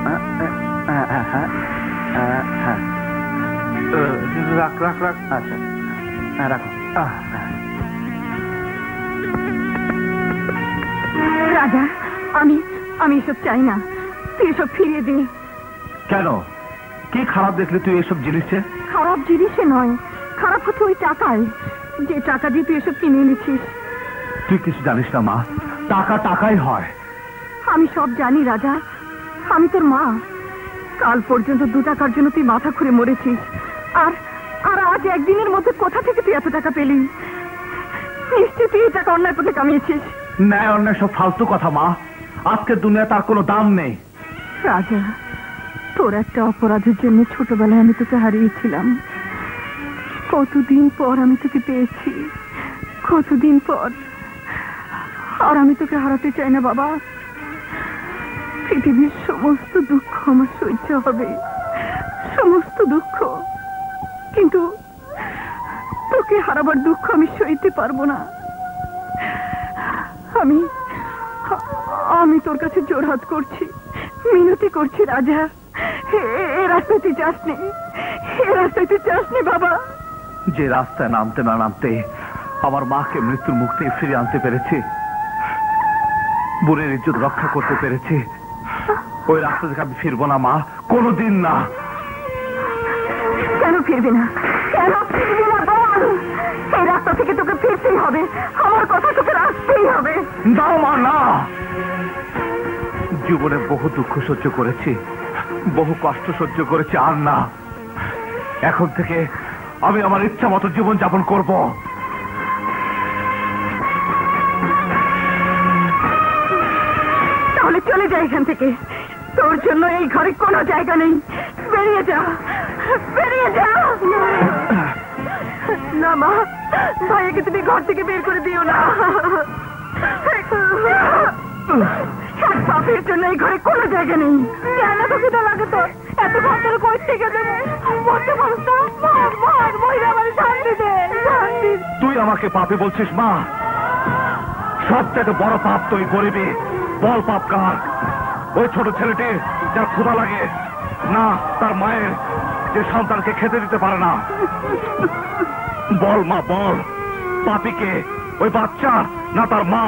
রাখ রাখ রাখ। আচ্ছা, রাখো। রাজা, আমি আমি এসব চাই না, তুই এসব ফিরিয়ে দে। কেন? কি খারাপ দেখলে তুই এসব জিনিসে? খারাপ জিনিসে নয়, খারাপ হচ্ছে ওই টাকায়, যে টাকা দিয়ে তুই এসব কিনে এনেছিস। তুই কিছু জানিস না মা, টাকা টাকাই হয়। আমি সব জানি রাজা, আমি তোর মা। কাল পর্যন্ত 2 টাকার জন্য তুই মাথা খুঁড়ে মরেছিস, আর আর আজ একদিনের মধ্যে কোথা থেকে তুই এত টাকা পেলি? নিশ্চয়ই তুই এই টাকা অন্যায় পথে কামিয়েছিস। ন্যায় অন্যায় সব ফালতু কথা মা, আজকের দুনিয়া তার কোনো দাম নেই। রাজা, তোর একটা অপরাধের জন্য ছোটবেলায় আমি তোকে হারিয়েছিলাম, কতদিন পর আমি তোকে পেয়েছি, কতদিন পর। আর আমি তোকে হারাতে চাই না বাবা। পৃথিবীর সমস্ত দুঃখ আমার সহ্য হবে, সমস্ত দুঃখ, কিন্তু তোকে হারাবার দুঃখ আমি সইতে পারবো না। আমি তোর কাছে জোরহাত করছি, মিনতি করছি রাজা, এ রাস্তায় তুই যাসনি, এ রাস্তায় তুই যাসনি বাবা। যে রাস্তায় নামতে না নামতে আমার মাকে মৃত্যুর মুখ থেকে ফিরে আনতে পেরেছি, বোনের ইজ্জত রক্ষা করতে পেরেছি, ওই রাস্তা থেকে আমি ফিরবো না মা, কোনোদিন না। কেন ফিরবি না, কেন ফিরবি না বল? এই রাস্তা থেকে তোকে ফিরতেই হবে, আমার কথা তোকে রাখতেই হবে। দাও মা, না। জীবনে বহু দুঃখ সহ্য করেছি, বহু কষ্ট সহ্য করেছি, আর না। এখন থেকে আমি আমার ইচ্ছা মতো জীবন যাপন করব। তাহলে চলে যা এখান থেকে, তোর জন্য এই ঘরে কোনো জায়গা নেই। বেরিয়ে যা, বেরিয়ে যা। না মা, ভাইয়াকে তুমি ঘর থেকে বের করে দিও না। এক পাপের জন্য এই ঘরে কোনো জায়গা নেই। কেন তোকে তো লাগে তোর এত ঘর ধরে কই থেকে দেবে? বলতে পারো তো, মহিলা আমার শান্তি দে, শান্তি। তুই আমাকে পাপী বলছিস মা? সবথেকে বড় পাপ তুই করবি। বল পাপ কার? ওই ছোট ছেলেটি যার ক্ষুধা লাগে না, তার মায়ের যে সন্তানকে খেতে দিতে পারে না। বল মা, বল পাপীকে? ওই বাচ্চা না তার মা?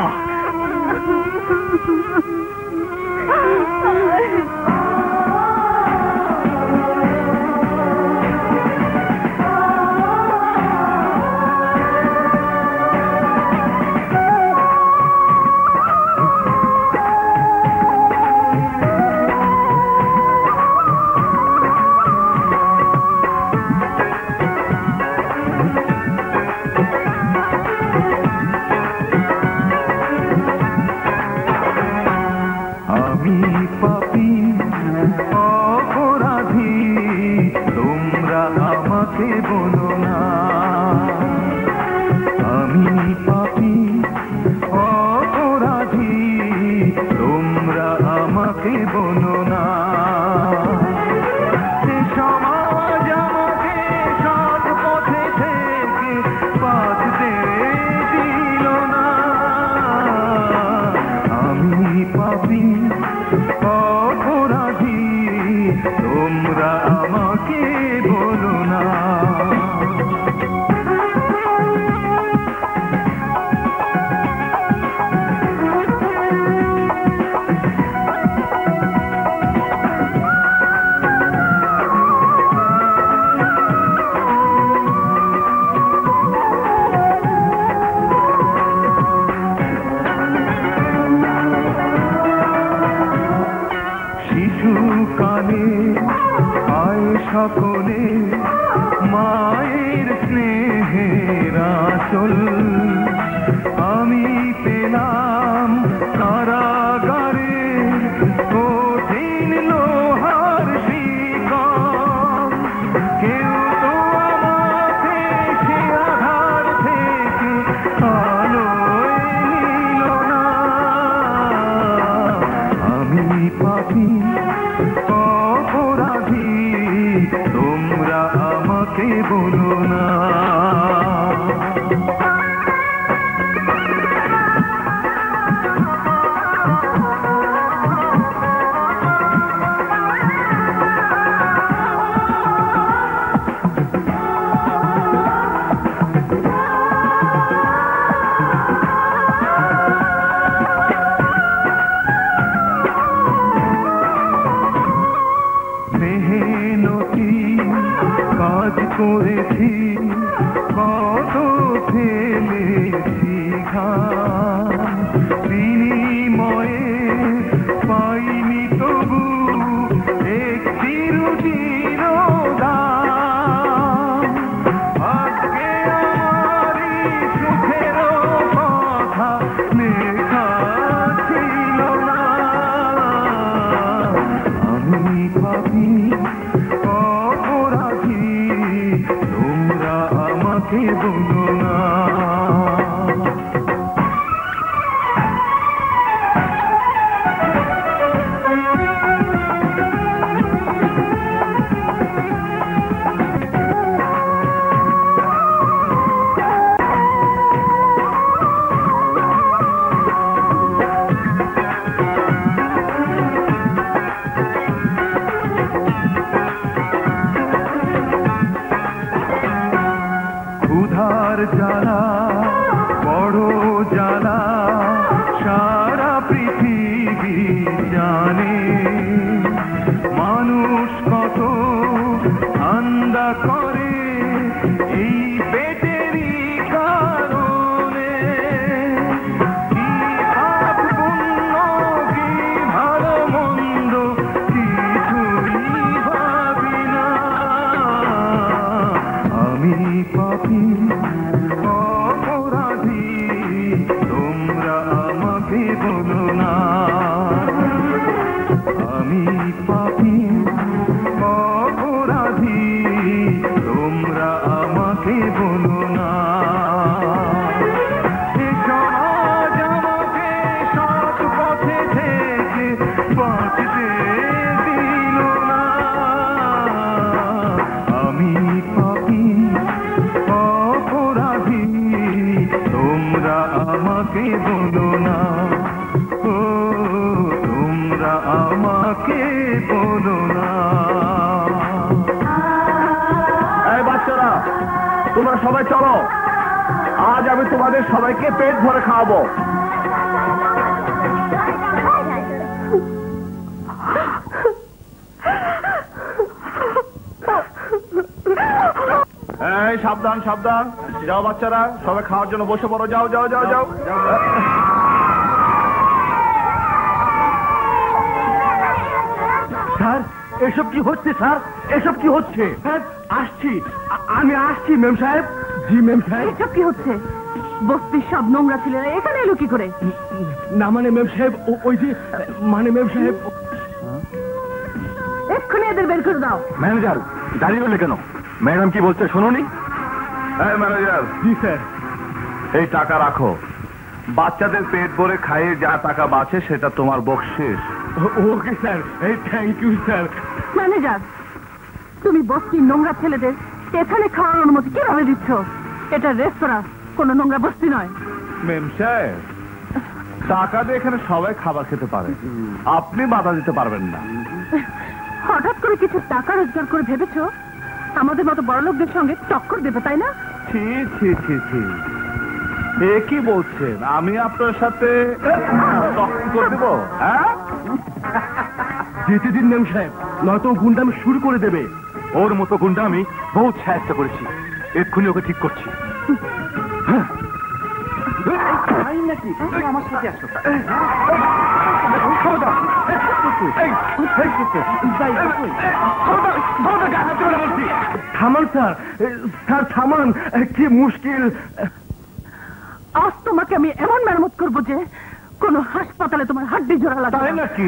মানুষ কত ঠান্ডা করে এই পেটেরই কারণে। কি পাপ পুণ্য, কি ভালো মন্দ কিছুই ভাবি না। আমি পাপী অপরাধী, তোমরা আমাকে বলো না। আমি পাপী অপরাধী, তোমরা আমাকে বলো না। এ সমাজ আমাকে সৎ পথে থেকে বাঁচতে দিল না। আমি পাপী অপরাধী, তোমরা আমাকে বলো না। ও তোমরা আমাকে বলো না। এই বাচ্চারা, তোমরা সবাই চলো, আজ আমি তোমাদের সবাইকে পেট ভরে খাওয়াবো। এই সাবধান সাবধান, যাও বাচ্চারা, সবাই খাওয়ার জন্য বসে পড়ো, যাও যাও যাও যাও। স্যার, এসব কি হচ্ছে স্যার? এসব কি হচ্ছে? আসছি, আমি আসছি মেম সাহেব। জি মেম সাহেব। এসব কি হচ্ছে? বস্তির সব নোংরা ছেলেরা এখানে এলো কি করে? না মানে মেম সাহেব, ওই যে মানে মেম সাহেব। এক্ষুনি এদের বের করে দাও। ম্যানেজার দাঁড়িয়ে রইলে কেন? ম্যাডাম কি বলছে শোনোনি? এই ম্যানেজার, জি স্যার। এই টাকা রাখো। বাচ্চাদের পেট ভরে খাইয়ে যা টাকা বাঁচে সেটা তোমার বকশিস। ওকে স্যার, এই থ্যাংক ইউ স্যার। ম্যানেজার, তুমি বস্তির নোংরা ছেলেদের এখানে খাওয়ার অনুমতি কিভাবে দিচ্ছ? এটা রেস্তোরাঁ, কোনো নোংরা বস্তি নয়। মেম সাহেব, টাকা দিয়ে এখানে সবাই খাবার খেতে পারে, আপনি বাধা দিতে পারবেন না। হঠাৎ করে কিছু টাকা রোজগার করে ভেবেছো আমাদের মতো বড়লোকদের সঙ্গে টক্কর দেবে, তাই না? ছি ছি ছি ছি, এ কি বলছেন? আমি আপনার সাথে টক্কর করে দেবো? হ্যাঁ, যেতে দিন মেম সাহেব, নয়তো গুন্ডামি শুরু করে দেবে। ওর মতো গুন্ডা আমি বহু চেষ্টা করেছি, এক্ষুনি ওকে ঠিক করছি। আমার সাথে আসো। থামান স্যার, স্যার থামান, কি মুশকিল। আজ তোমাকে আমি এমন মেরামত করবো যে কোনো হাসপাতালে তোমার হাড্ডি জোড়া লাগবে তাই না। নাকি?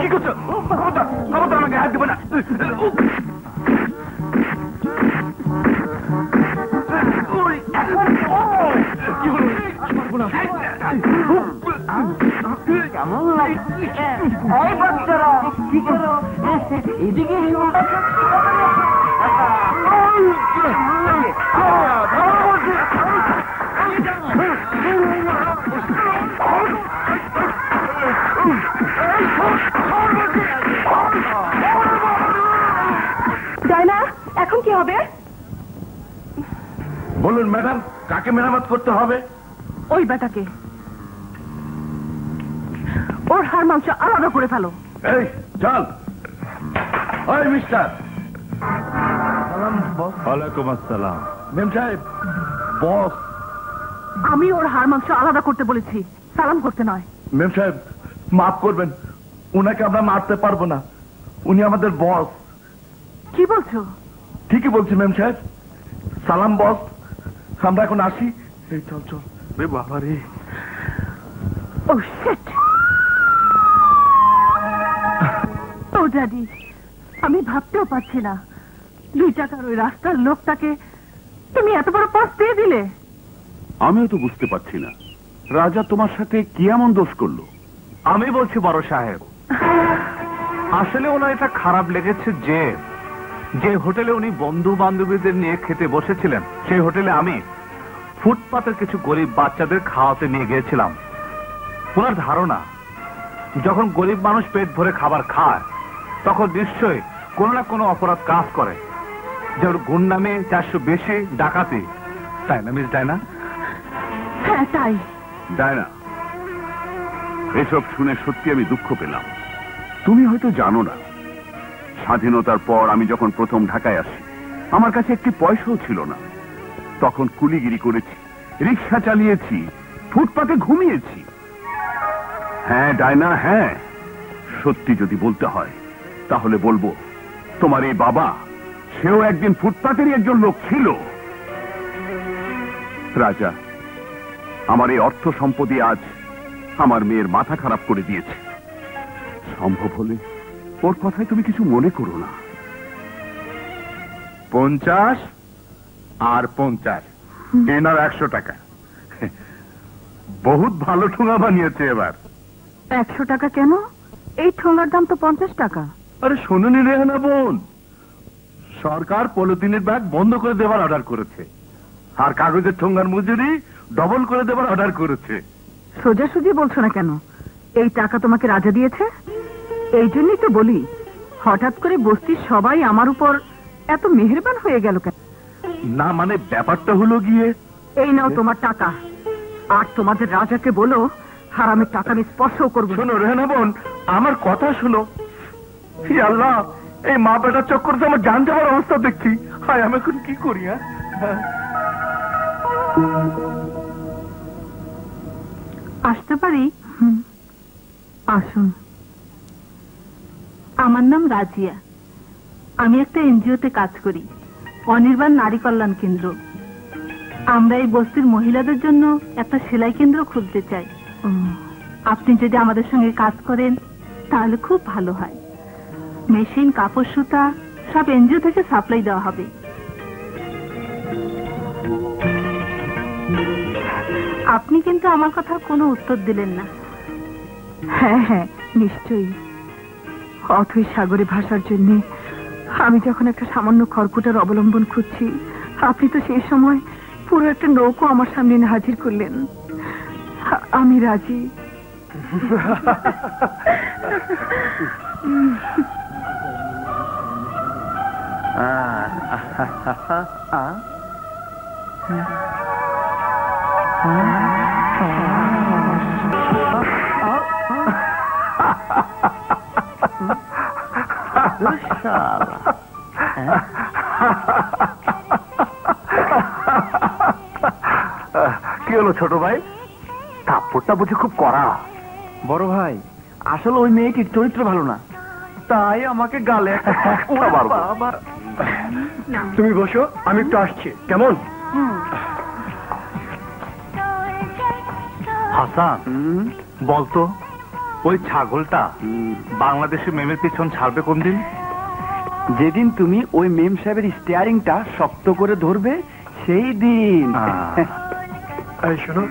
কি করছো? ক্ষমতা আমাকে হাত দেবে না। কি হলো? এই বাচ্চারা কি করো? এদিকে ডায়না, এখন কি হবে? বলুন ম্যাডাম, কাকে মেরামত করতে হবে? ওই বেটাকে, ওর হাড় মাংস আলাদা করে ফেলো। এই চল। ওই মিস্টার। ওয়ালাইকুম আসসালাম। মেম সাহেব, বস। আমি ওর হাড় মাংস আলাদা করতে বলেছি, সালাম করতে নয়। মেম সাহেব মাফ করবেন, উনাকে আমরা মারতে পারবো না, উনি আমাদের বস। কি বলছো? ঠিকই বলছি মেম সাহেব, সালাম বস, আমরা এখন আসি। এই চল চল। রে বাবা রে। ও শিট। ও ড্যাডি, আমি ভাবতেও পারছি না 2 টাকার ওই রাস্তার লোকটাকে তুমি এত বড় পথ দিয়ে দিলে। আমিও তো বুঝতে পারছি না, রাজা তোমার সাথে কি এমন দোষ করলো? আমি বলছি বড় সাহেব, আসলে ওনার এটা খারাপ লেগেছে যে যে হোটেলে উনি বন্ধু বান্ধবীদের নিয়ে খেতে বসেছিলেন, সেই হোটেলে আমি ফুটপাতের কিছু গরিব বাচ্চাদের খাওয়াতে নিয়ে গিয়েছিলাম। ওনার ধারণা, যখন গরিব মানুষ পেট ভরে খাবার খায় তখন নিশ্চয়ই কোনো না কোনো অপরাধ কাজ করে, যেমন গুন্ডামি, 400 বেশি, ডাকাতি। তাই না মিস ডায়না? হ্যাঁ তাই। ডায়না, এসব শুনে সত্যি আমি দুঃখ পেলাম। তুমি হয়তো জানো না, স্বাধীনতার পর আমি যখন প্রথম ঢাকায় আসি, আমার কাছে একটি পয়সাও ছিল না। তখন কুলিগিরি করেছি, রিক্সা চালিয়েছি, ফুটপাতে ঘুমিয়েছি। হ্যাঁ ডায়না, হ্যাঁ, সত্যি যদি বলতে হয় তাহলে বলবো, তোমার এই বাবা, সেও একদিন ফুটপাতেরই একজন লোক ছিল। রাজা, আমার এই অর্থ সম্পত্তি আজ আমার মেয়ের মাথা খারাপ করে দিয়েছে। সম্ভব হলে ওর কথায় তুমি কিছু মনে করো না। 50 আর 50 এনার 100 টাকা। বহুত ভালো ঠোঙা বানিয়েছে এবার। 100 টাকা কেন? এই ঠোঙার দাম তো 50 টাকা। আরে শোনোনি রেহানা বোন, সরকার পলিথিনের ব্যাগ বন্ধ করে দেবার অর্ডার করেছে, আর কাগজের ঠোঙ্গার মজুরি ডবল করে দেবার অর্ডার করেছে। সোজাসুজি বলছো না কেন? এই টাকা তোমাকে রাজা দিয়েছে? এই জন্যই তো বলি, হঠাৎ করে বস্তির সবাই আমার উপর এত মেহেরবান হয়ে গেল কেন? না মানে ব্যাপারটা হলো গিয়ে, এই নাও তোমার টাকা, আর তোমাদের রাজাকে বলো হারামের টাকা আমি স্পর্শও করবো না। শোনো রেহানা বোন, আমার কথা শোনো। হে আল্লাহ, এই মা বেটার চক্করে আমার জান যাওয়ার অবস্থা দেখছি। হায়, আমি এখন কি করি? আসতে পারি? আসুন। আমার নাম রাজিয়া। আমি একটা এনজিওতে কাজ করি, অনির্বাণ নারী কল্যাণ কেন্দ্র। আমরা এই বস্তির মহিলাদের জন্য একটা সেলাই কেন্দ্র খুলতে চাই। আপনি যদি আমাদের সঙ্গে কাজ করেন তাহলে খুব ভালো হয়। মেশিন, কাপড়, সুতা সব এনজিও থেকে সাপ্লাই দেওয়া হবে। আপনি কিন্তু আমার কথা কোনো উত্তর দিলেন না। হ্যাঁ হ্যাঁ, নিশ্চয়ই। অথই সাগরে ভাসার জন্য আমি যখন একটা সামান্য খড়কুটার অবলম্বন খুঁজছি, আপনি তো সেই সময় পুরো একটা নৌকো আমার সামনে এনে হাজির করলেন। আমি রাজি। কি হলো ছোট ভাই? থাপ্পড়টা বুঝি খুব কড়া? বড় ভাই, আসলে ওই মেয়েটির চরিত্র ভালো না, তাই আমাকে গালে তুমি বসো, আমি একটু আসছি, কেমন? হাসান, বলতো ওই ছাগলটা বাংলাদেশে মেমের পিছন ছাড়বে কোন দিন? যেদিন তুমি ওই মেম সাহেবের স্টিয়ারিংটা শক্ত করে ধরবে সেই দিন। এই শোনো,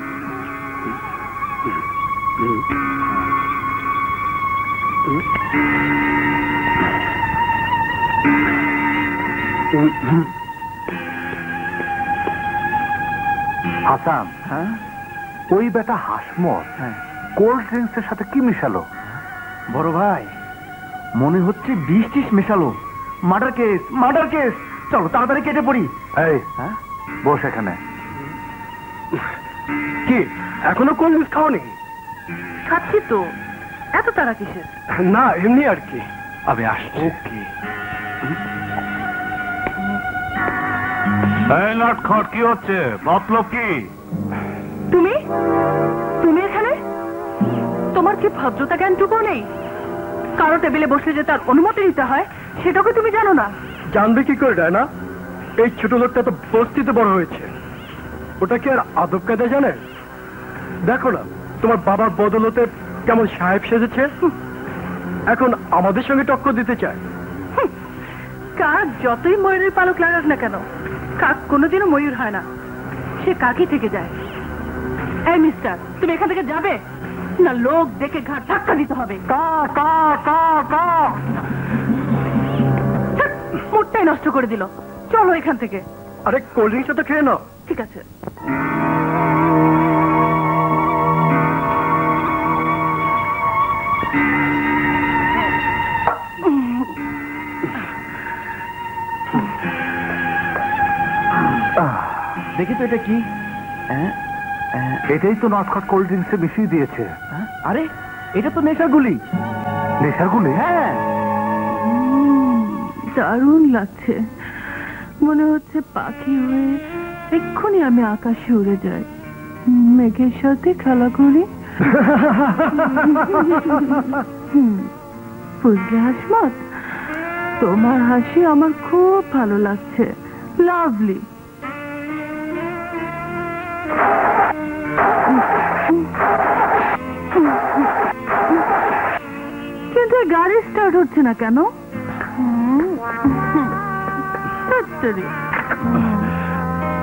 হাসান, হ্যাঁ ওই বেটা হাসমত কোল্ড ড্রিঙ্কস এর সাথে কি মিশালো? বড় ভাই, মনে হচ্ছে 20-30 মেশালো। Murder case, murder case. চলো তাড়াতাড়ি কেটে পড়ি। এই হ্যাঁ, বস এখানে। কি এখনো কোল্ড ড্রিঙ্কস খাওনি? খাচ্ছি তো, এত তারা কিসের? না, এমনি আর কি। আমি আসছি। ওকে। এই নটখট, কি হচ্ছে? মতলব কি? তুমি তুমি এখানে? তোমার কি ভদ্রতা জ্ঞানটুকু নেই? কারো টেবিলে বসে যে তার অনুমতি নিতে হয় সেটাকে তুমি জানো না? জানবে কি করে ডায়না? এই ছোট লোকটা তো বস্তিতে বড় হয়েছে, ওটা কি আর আদব কায়দা জানে? দেখো না তোমার বাবার বদলতে কেমন সাহেব সেজেছে, এখন আমাদের সঙ্গে টক্কর দিতে চায়। কাক যতই ময়ূরের পালক লাগাক না কেন, কাক কোনোদিনও ময়ূর হয় না, সে কাকই থেকে যায়। এই মিস্টার, তুমি এখান থেকে যাবে না লোক দেখে ঘাট ধাক্কা দিতে হবে। মুডটাই নষ্ট করে দিল। চলো এখান থেকে। আরে কোল্ড ড্রিঙ্কসটা তো খেয়ে নাও। ঠিক আছে। দেখি তো এটা কি? এটাই তো নটখট কোল্ড ড্রিঙ্কসে মিশিয়ে দিয়েছে। আরে এটা তো নেশাগুলি। নেশাগুলি? হ্যাঁ। দারুণ লাগছে, মনে হচ্ছে পাখি হয়ে এক্ষুনি আমি আকাশে উড়ে যাই, মেঘের সাথে খেলা করি। বুঝলে হাসমত, তোমার হাসি আমার খুব ভালো লাগছে, লাভলি। কিন্তু গাড়ি স্টার্ট হচ্ছে না কেন?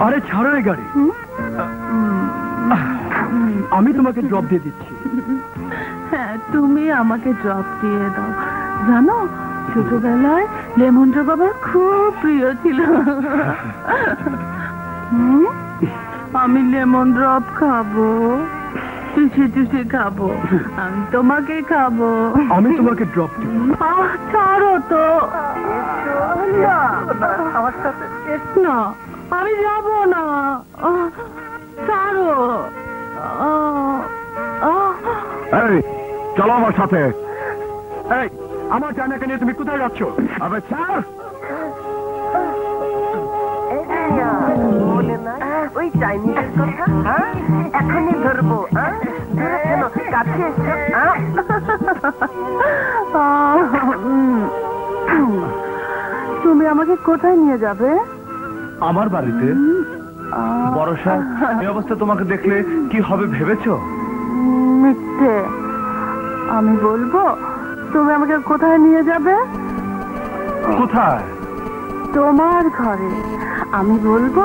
আরে ছাড়ো এই গাড়ি, আমি তোমাকে ড্রপ দিয়ে দিচ্ছি। হ্যাঁ, তুমি আমাকে ড্রপ দিয়ে দাও। জানো, ছোটবেলায় লেমন ড্রপ আমার খুব প্রিয় ছিল। আমি লেমন ড্রপ খাবো, টুসি টুসি খাবো, আমি তোমাকে খাবো। আমি তোমাকে ড্রপ দিব। ছাড়ো তো আমার সাথে না, আমি যাবো না, ছাড়ো। এই চলো আমার সাথে। এই, আমার জানাকে নিয়ে তুমি কোথায় যাচ্ছ? আবে ছাড়। ওই চাইনিজের কথা এখনই ধরবো। দূরে কেন, কাছে এসো। তুমি আমাকে কোথায় নিয়ে যাবে? আমার বাড়িতে। বড়সা, এই অবস্থা তোমাকে দেখলে কি হবে ভেবেছো? মিথ্যে। আমি বলবো তুমি আমাকে কোথায় নিয়ে যাবে? কোথায়? তোমার ঘরে। আমি বলবো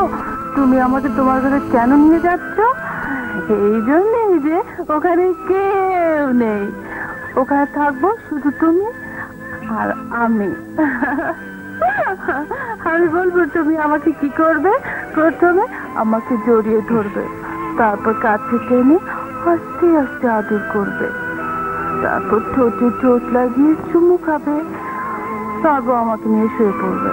তুমি আমাকে তোমার ঘরে কেন নিয়ে যাচ্ছ? এই জন্যই যে ওখানে কেউ নেই, ওখানে থাকবো শুধু তুমি আর আমি। আমি বলবো তুমি আমাকে কি করবে? প্রথমে আমাকে জড়িয়ে ধরবে, তারপর কাছে টেনে আস্তে আস্তে আদর করবে, তারপর ঠোঁটে ঠোঁট লাগিয়ে চুমু খাবে, তারপর আমাকে নিয়ে শুয়ে পড়বে।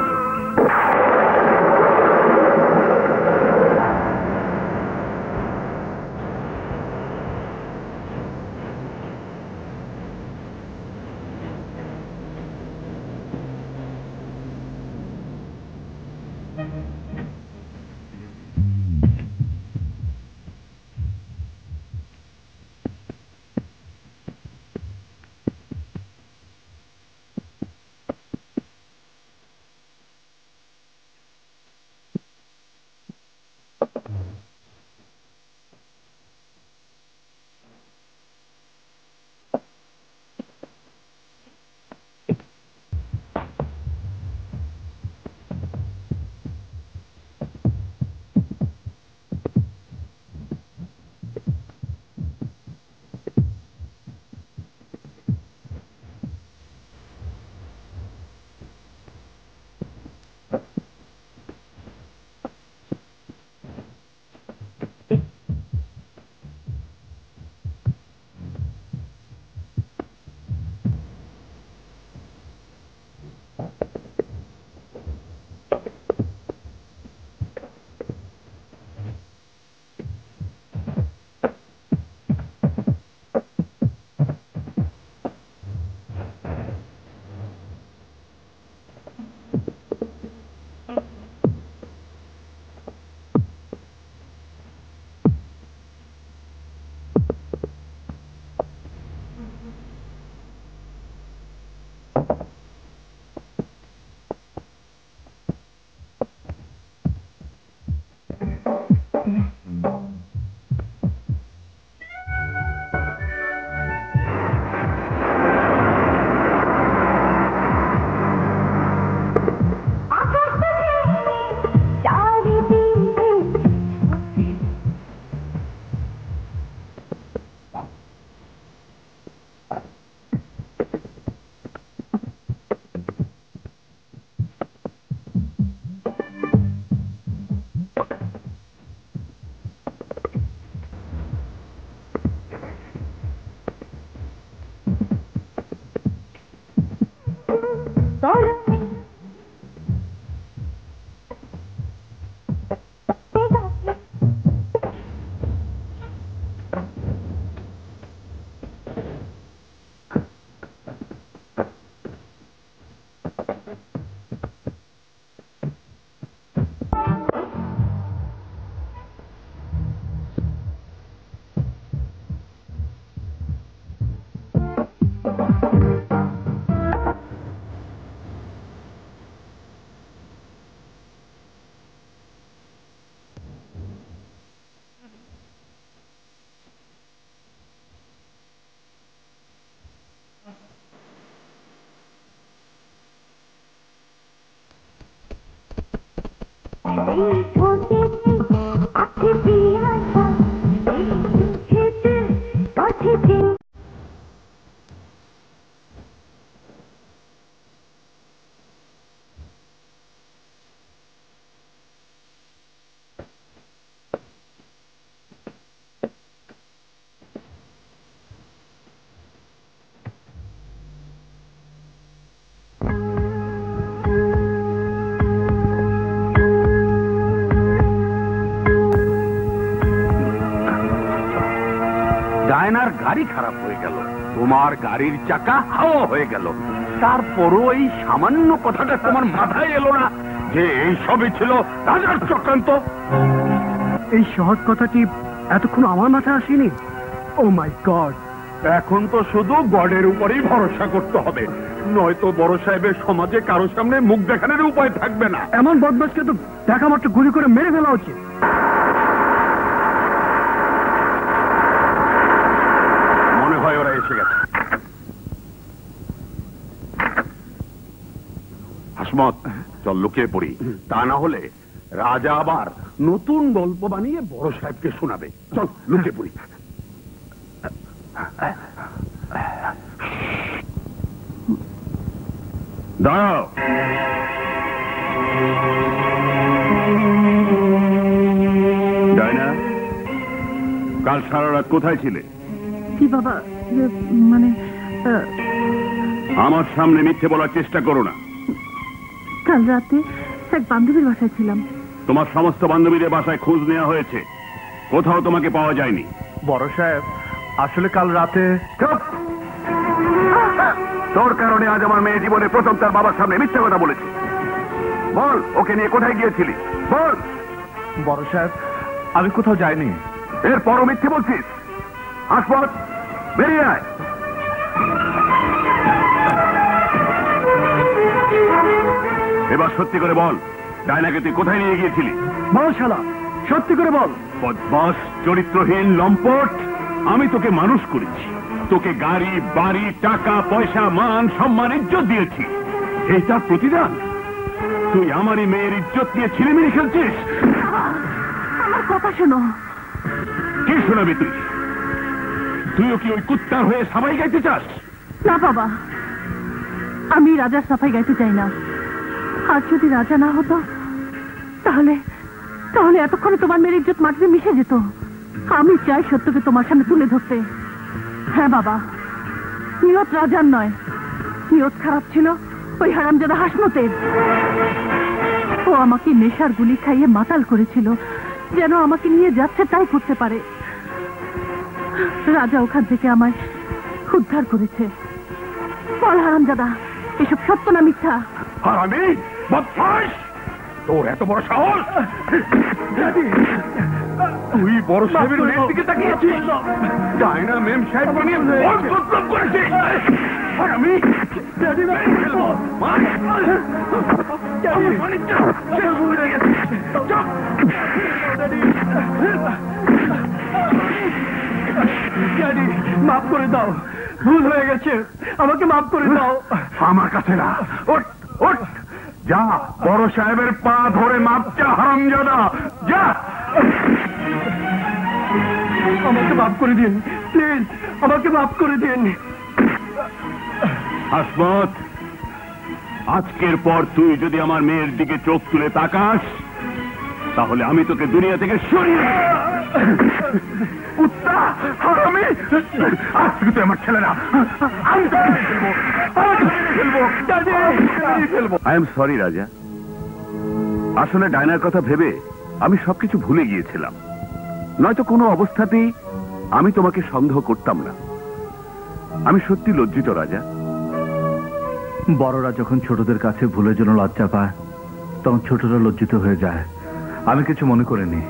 ডায়নার গাড়ি খারাপ হয়ে গেল, তোমার গাড়ির চাকা হাওয়া হয়ে গেল, তারপরও এই সামান্য কথাটা তোমার মাথায় এলো না যে এই সবই ছিল রাজার চক্রান্ত? এই সহজ কথাটি এতক্ষণ আমার মাথায় আসেনি। ও মাই গড! এখন তো শুধু গডের উপরেই ভরসা করতে হবে, নয়তো বড় সাহেবের সমাজে কারো সামনে মুখ দেখানোর উপায় থাকবে না। এমন বদমাশকে তো দেখা মাত্র গুলি করে মেরে ফেলা উচিত। মনে হয় ওরা এসে গেছে। হাসমত, চল লুকিয়ে পড়ি, তা না হলে রাজা আবার নতুন গল্প বানিয়ে বড় সাহেবকে শোনাবে। চল লুকিয়ে পড়ি। দাঁড়াও। ডায়না, কাল সারা রাত কোথায় ছিলে? কি বাবা, মানে আমার সামনে মিথ্যে বলার চেষ্টা করো না। কাল রাতে এক বান্ধবীর বাসায় ছিলাম। তোমার সমস্ত বান্ধবীদের বাসায় খোঁজ নেওয়া হয়েছে, কোথাও তোমাকে পাওয়া যায়নি। বড় সাহেব, আসলে কাল রাতে তোর কারণে আজ আমার মেয়ে জীবনে প্রথম তার বাবার সামনে মিথ্যে কথা বলেছে। বল, ওকে নিয়ে কোথায় গিয়েছিলি? বল। বড় সাহেব, আমি কোথাও যাইনি। এরপরও মিথ্যে বলছিস? হাসমত, বেরিয়ে আয়। এবার সত্যি করে বল, ডায়নাকে তুই কোথায় নিয়ে গিয়েছিলি? বল শালা, সত্যি করে বল। বদমাস, চরিত্রহীন লম্পট, আমি তোকে মানুষ করেছি, তোকে গাড়ি বাড়ি টাকা পয়সা মান সম্মান ইজ্জত দিয়েছি, এই তার প্রতিদান? তুই আমারই মেয়ের ইজ্জত নিয়ে ছিলিমিলি খেলছিস? আমার কথা শোনো। কি শোনাবি তুই? তুইও কি ওই কুত্তার হয়ে সাবাই গাইতে চাস? না বাবা, আমি রাজার সাফাই গাইতে চাই না। আর যদি রাজা না হতো তাহলে তাহলে এতক্ষণে তোমার মেয়ের ইজ্জত মাটিতে মিশে যেত। আমি চাই সত্যকে তোমার সামনে তুলে ধরতে। হ্যাঁ বাবা, নিয়ত রাজার নয়, নিয়ত খারাপ ছিল ওই হারামজাদা হাসমতের। ও আমাকে নেশার গুলি খাইয়ে মাতাল করেছিল, যেন আমাকে নিয়ে যাচ্ছে তাই করতে পারে। রাজা ওখান থেকে আমায় উদ্ধার করেছে। বল হারামজাদা, এসব সত্য না মিথ্যা? আর আমি বদমাশ, তোর এত বড় সাহস! তুই বড় সাহেবের মেয়ের দিকে তাকিয়েছিস, ডায়না মেম সাহেব বানিয়ে বদনাম করেছিস। আর আমি মেরে ফেলবো। আমার বাণিজ্য শেষ হয়ে গেছে। চুপ! ড্যাডি, মাফ করে দাও, ভুল হয়ে গেছে, আমাকে মাফ করে দাও। আমার কাছে না, ওঠ ওঠ, যা বড় সাহেবের পা ধরে মাপ চা, হারামজাদা, যা। আমাকে মাফ করে দিন প্লিজ, আমাকে মাফ করে দিন। হাসমত, আজকের পর তুই যদি আমার মেয়ের দিকে চোখ তুলে তাকাস, তাহলে আমি তোকে দুনিয়া থেকে সরিয়ে কুত্তা, হারামি! আজ থেকে তুই আমার ছেলে না, আমি তোকে ফেলবো। আই এম সরি রাজা, আসলে ডায়নার কথা ভেবে আমি সবকিছু ভুলে গিয়েছিলাম, নয়তো কোনো অবস্থাতেই আমি তোমাকে সন্দেহ করতাম না। আমি সত্যি লজ্জিত রাজা। বড়রা যখন ছোটদের কাছে ভুলের জন্য লজ্জা পায়, তখন ছোটরা লজ্জিত হয়ে যায়। আমি কিছু মনে করিনি।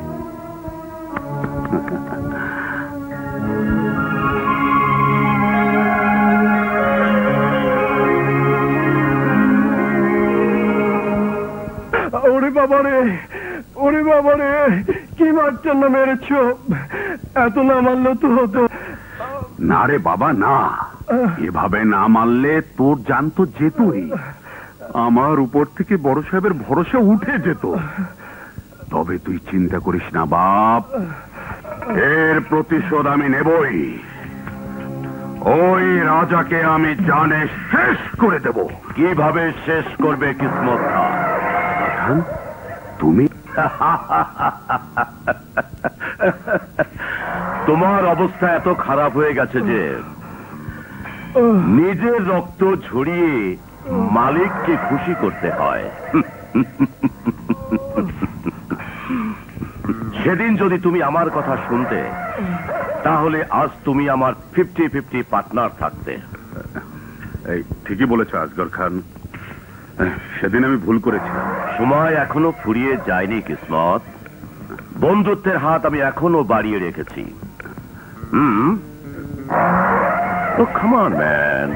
ওরে বাবা রে, ওরে বাবা রে, কি মারছেন না মেরেছ? এত না মারলে তো হতো না রে বাবা, না, এভাবে না মারলে তোর জান তো যেতই, আমার উপর থেকে বড় সাহেবের ভরসা উঠে যেত। তবে তুই চিন্তা করিস না বাপ, এর প্রতিশোধ আমি নেবই। ওই রাজাকে আমি জানে শেষ করে দেব। কিভাবে শেষ করবে কিসমত খান? তুমি তোমার অবস্থা এত খারাপ হয়ে গেছে যে নিজের রক্ত ঝরিয়ে মালিককে খুশি করতে হয়। সেদিন যদি তুমি আমার কথা শুনতে, তাহলে আজ তুমি আমার 50-50 পার্টনার থাকতে। এই ঠিকই বলেছ আসগর খান, সেদিন আমি ভুল করেছিলাম। সময় এখনো ফুরিয়ে যায়নি কিসমত, বন্ধুত্বের হাত আমি এখনো বাড়িয়ে রেখেছি। Oh, come on, man.